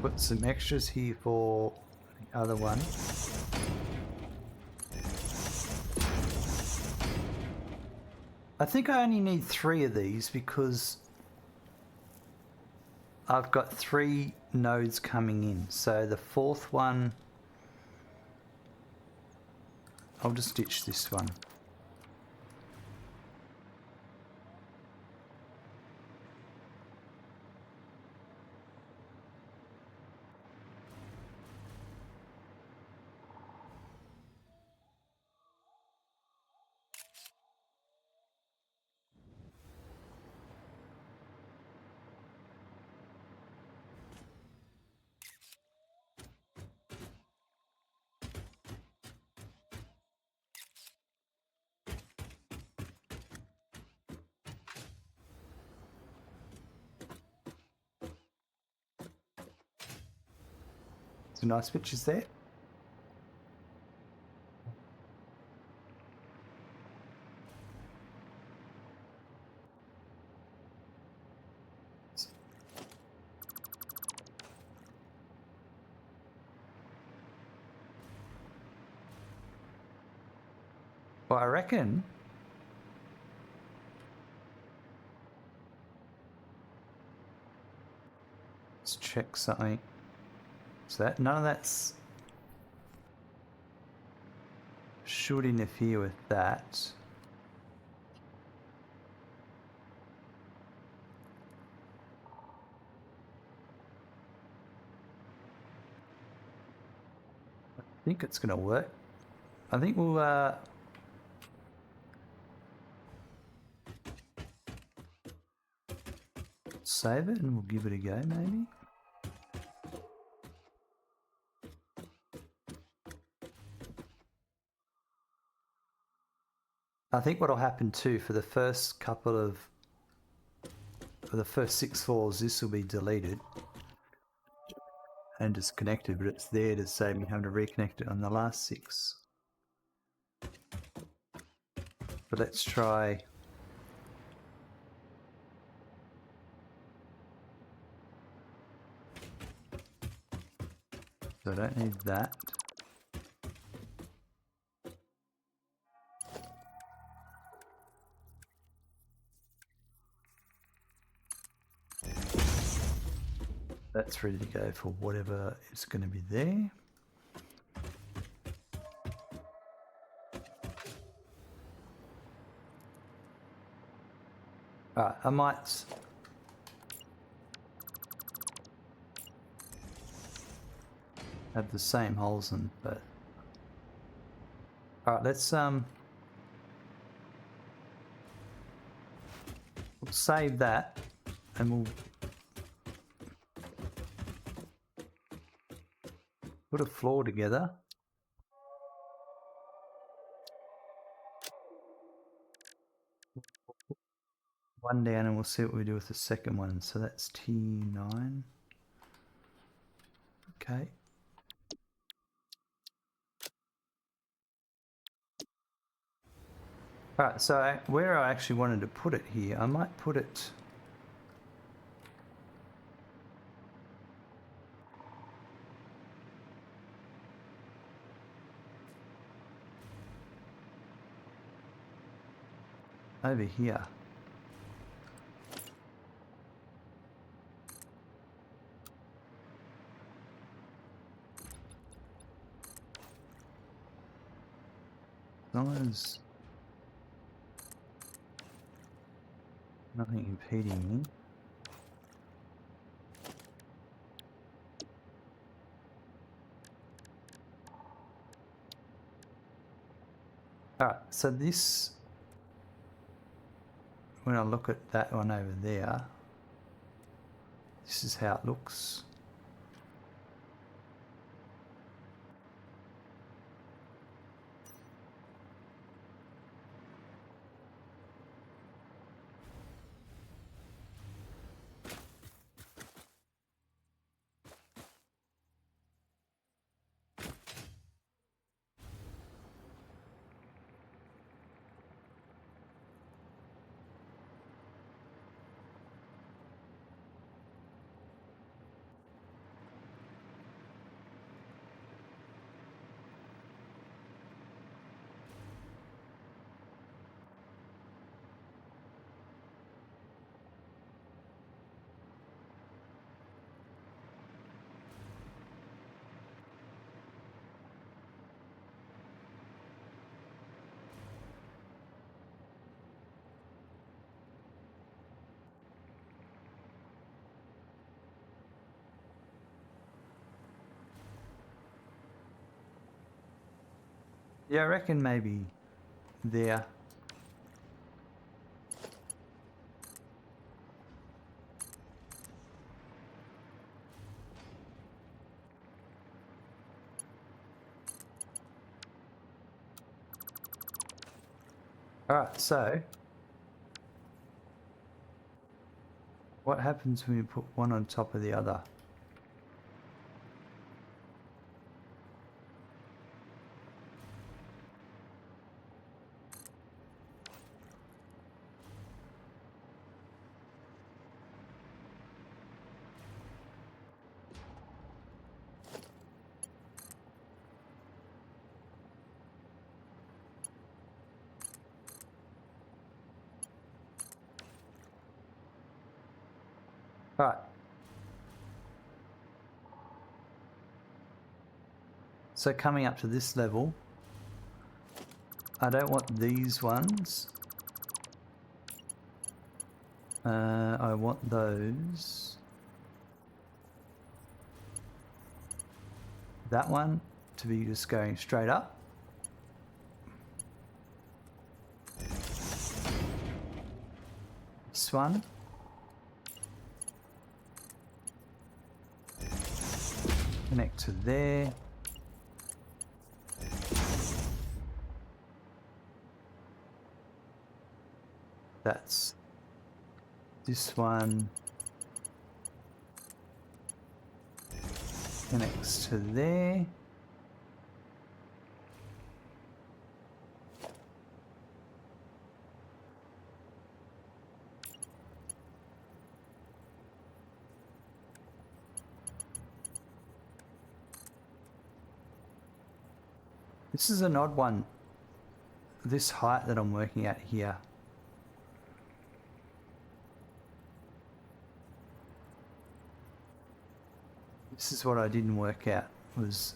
Put some extras here for the other one. I think I only need 3 of these because I've got 3 nodes coming in. So the 4th one, I'll just ditch this one. Some nice pictures there. Well, I reckon let's check something. So that none of that's should interfere with that. I think it's going to work. I think we'll save it and we'll give it a go maybe. I think what'll happen too for the first couple of, for the first 6 floors, this will be deleted and disconnected, but it's there to save me having to reconnect it on the last 6. But let's try. So I don't need that. That's ready to go for whatever is going to be there. Alright, I might have the same holes in, but all right, let's we'll save that, and we'll put a floor together. One down, and we'll see what we do with the second one. So that's T9. Okay. Alright, so where I actually wanted to put it here, I might put it over here. As long as nothing impeding me. Alright, so this, when I look at that one over there, this is how it looks. Yeah, I reckon maybe there. Alright, so what happens when you put one on top of the other? Right. So coming up to this level, I don't want these ones. I want those. That one to be just going straight up. This one. Connect to there. That's this one. Connects to there. This is an odd one, this height that I'm working at here. This is what I didn't work out, was...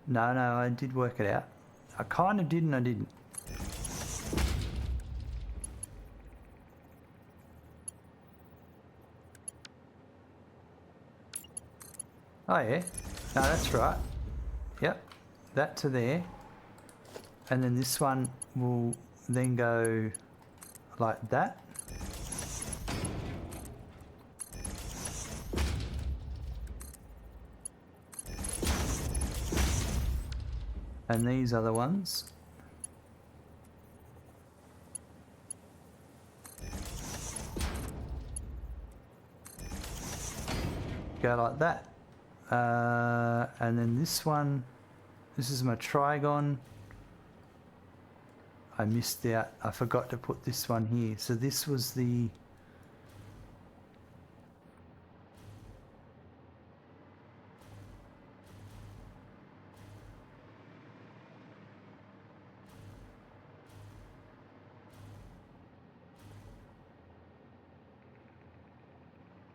No, I did work it out. I kind of did and I didn't. Oh yeah, no, that's right. Yep, that to there, and then this one will then go like that. And these other ones go like that. And then this one, this is my Trigon. I missed out, I forgot to put this one here. So this was the...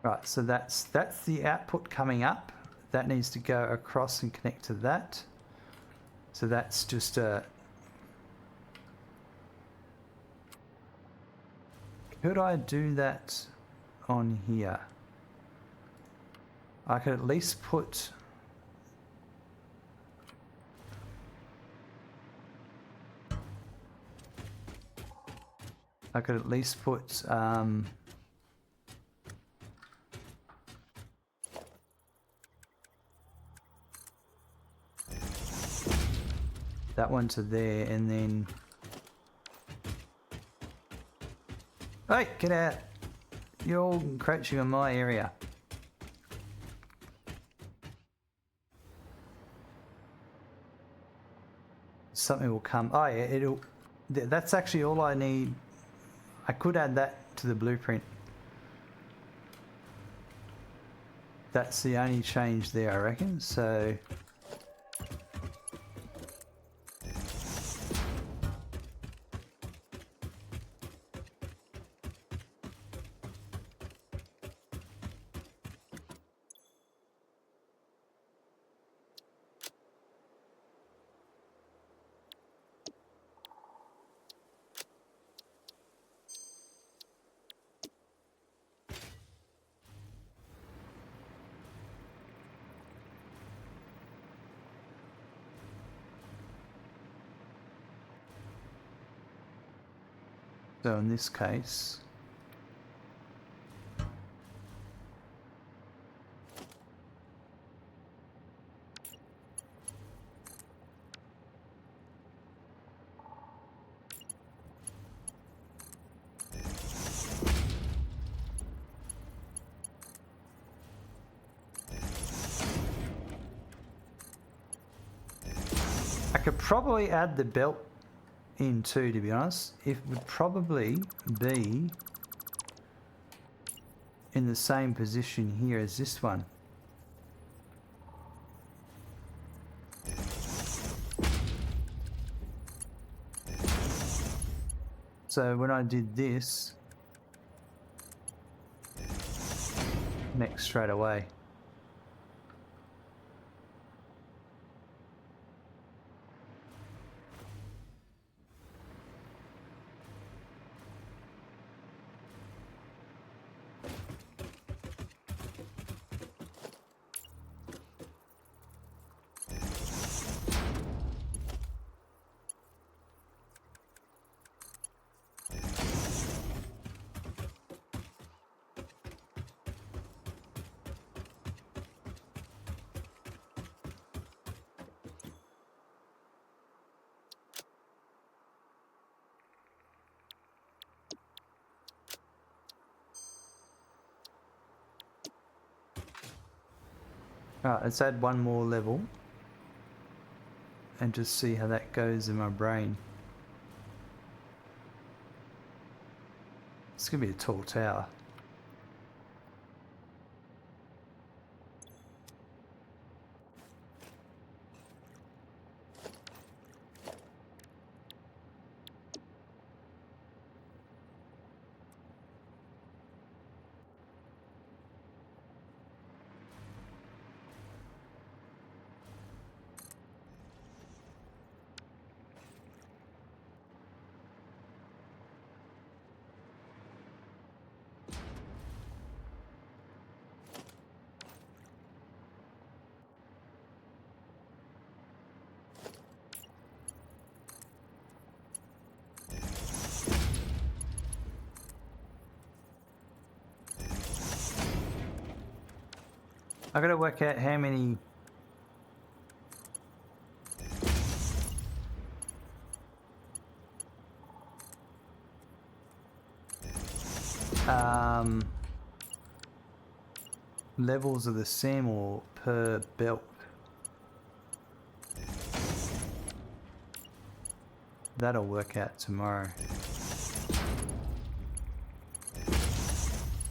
Right, so that's the output coming up. That needs to go across and connect to that. So that's just a... Could I do that on here? I could at least put... I could at least put that one to there, and then... Hey, get out! You're all encroaching on my area. Something will come. Oh yeah, it'll... That's actually all I need. I could add that to the blueprint. That's the only change there, I reckon. So... So in this case, I could probably add the belt in too, to be honest. It would probably be in the same position here as this one. So when I did this, next straight away. Alright, let's add one more level and just see how that goes in my brain. It's gonna be a tall tower. I gotta work out how many. Levels of the Seymour per belt. That'll work out tomorrow.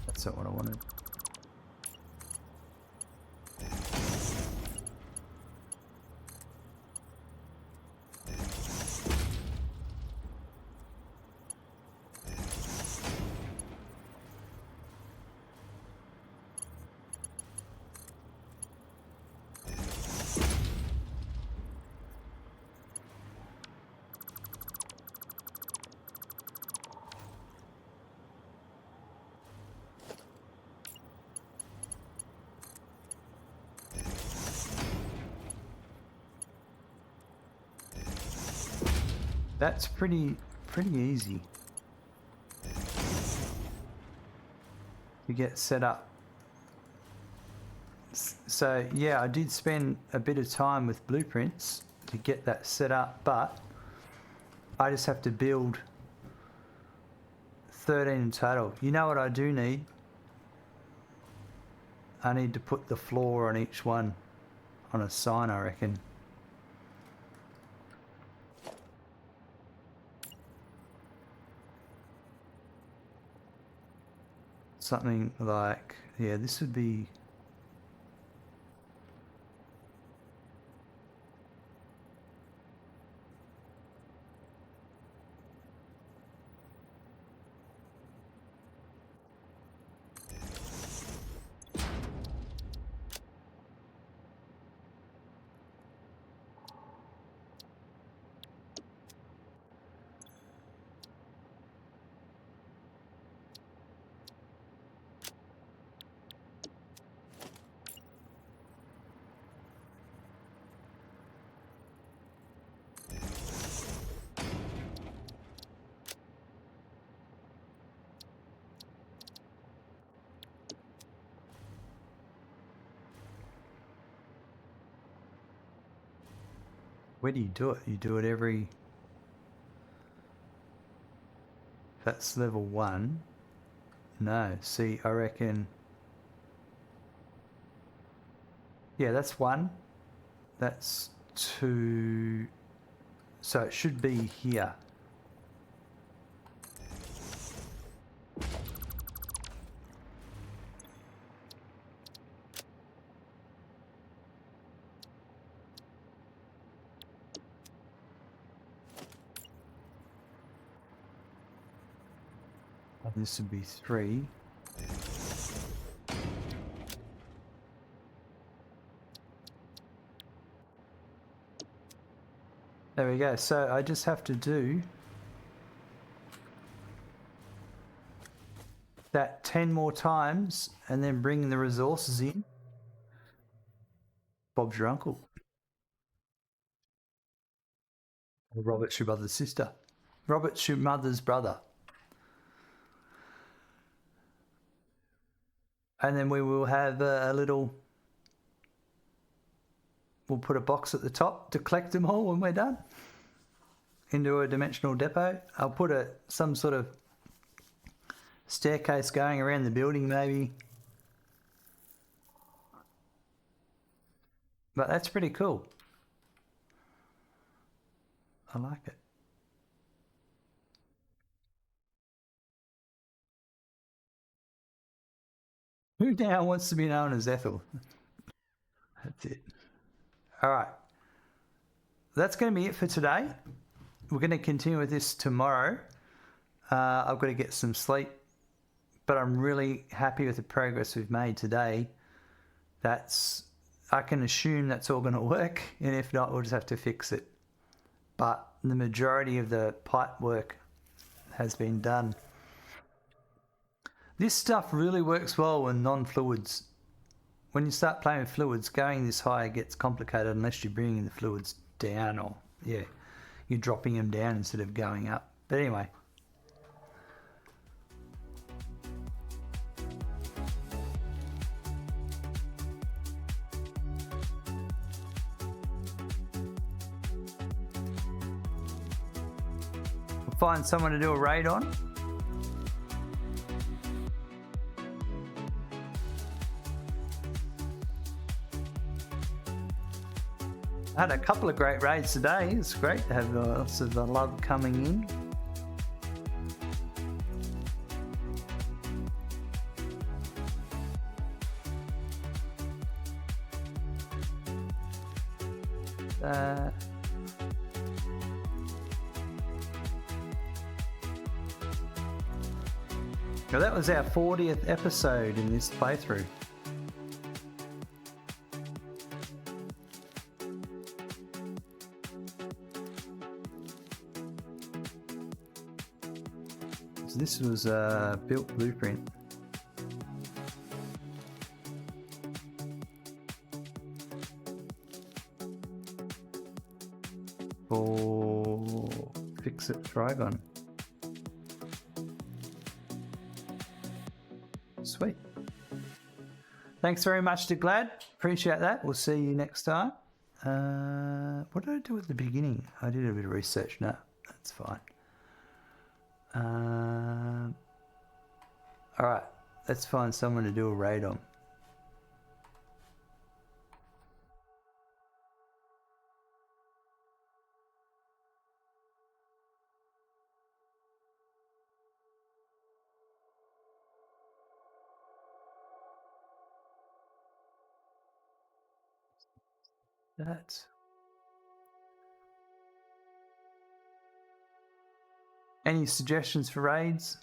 That's not what I wanted. That's pretty easy to get set up. So yeah, I did spend a bit of time with blueprints to get that set up, but I just have to build 13 in total. You know what I do need? I need to put the floor on each one on a sign, I reckon. Something like, yeah, this would be. Where do you do it? You do it every. That's level 1. No, see, I reckon. Yeah, that's 1. That's 2. So it should be here. This would be 3. There we go. So I just have to do that 10 more times and then bring the resources in. Bob's your uncle. Robert's your mother's sister. Robert's your mother's brother. And then we will have a little. We'll put a box at the top to collect them all when we're done. Into a dimensional depot. I'll put some sort of staircase going around the building maybe. But that's pretty cool. I like it. Who now wants to be known as Ethel? That's it. All right. That's going to be it for today. We're going to continue with this tomorrow. I've got to get some sleep, but I'm really happy with the progress we've made today. I can assume that's all going to work, and if not, we'll just have to fix it. But the majority of the pipe work has been done. This stuff really works well with non-fluids. When you start playing with fluids, going this high gets complicated unless you're bringing the fluids down, or yeah, you're dropping them down instead of going up. But anyway. find someone to do a raid on. I had a couple of great raids today. It's great to have lots of love coming in. Well, that was our 40th episode in this playthrough. So this was a built blueprint. For Ficsite Trigon. Sweet. Thanks very much to Glad. Appreciate that. We'll see you next time. What did I do at the beginning? I did a bit of research. No, that's fine. Alright, let's find someone to do a raid on. That. Any suggestions for raids?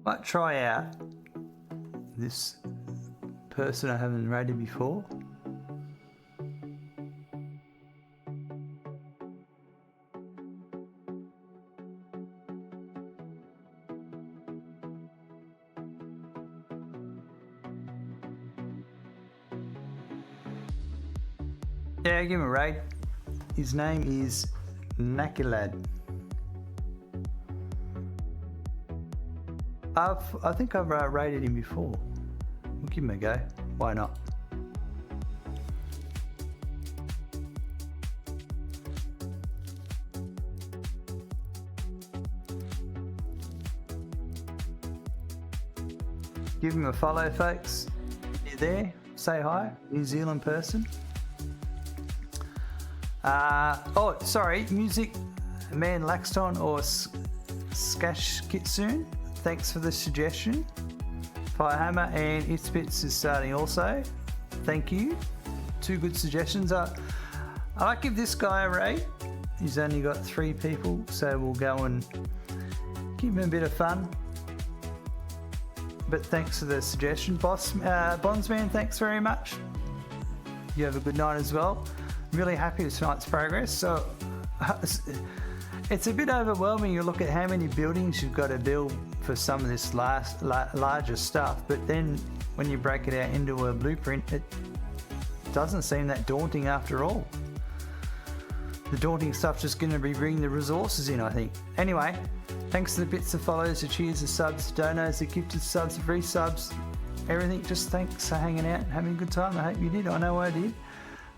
Might try out this person I haven't raided before. Yeah, give him a raid. His name is Nakilad. I think I've rated him before. We'll give him a go. Why not? Give him a follow, folks. You there? Say hi, New Zealand person. Oh, sorry, Music Man Laxton or Skash Kitsune. Thanks for the suggestion. Firehammer and Itspits is starting also. Thank you. Two good suggestions. I might give this guy a raid. He's only got 3 people, so we'll go and give him a bit of fun. But thanks for the suggestion. Bondsman, thanks very much. You have a good night as well. Really happy with tonight's progress. So it's a bit overwhelming. You look at how many buildings you've got to build for some of this larger stuff, but then when you break it out into a blueprint, it doesn't seem that daunting after all. The daunting stuff's just going to be bringing the resources in, I think. Anyway, thanks to the bits, the follows, the cheers, the subs, the donos, the gifted subs, the free subs, everything. Just thanks for hanging out and having a good time. I hope you did. I know I did.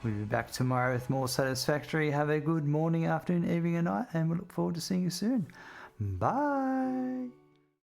We'll be back tomorrow with more Satisfactory. Have a good morning, afternoon, evening and night, and we look forward to seeing you soon. Bye.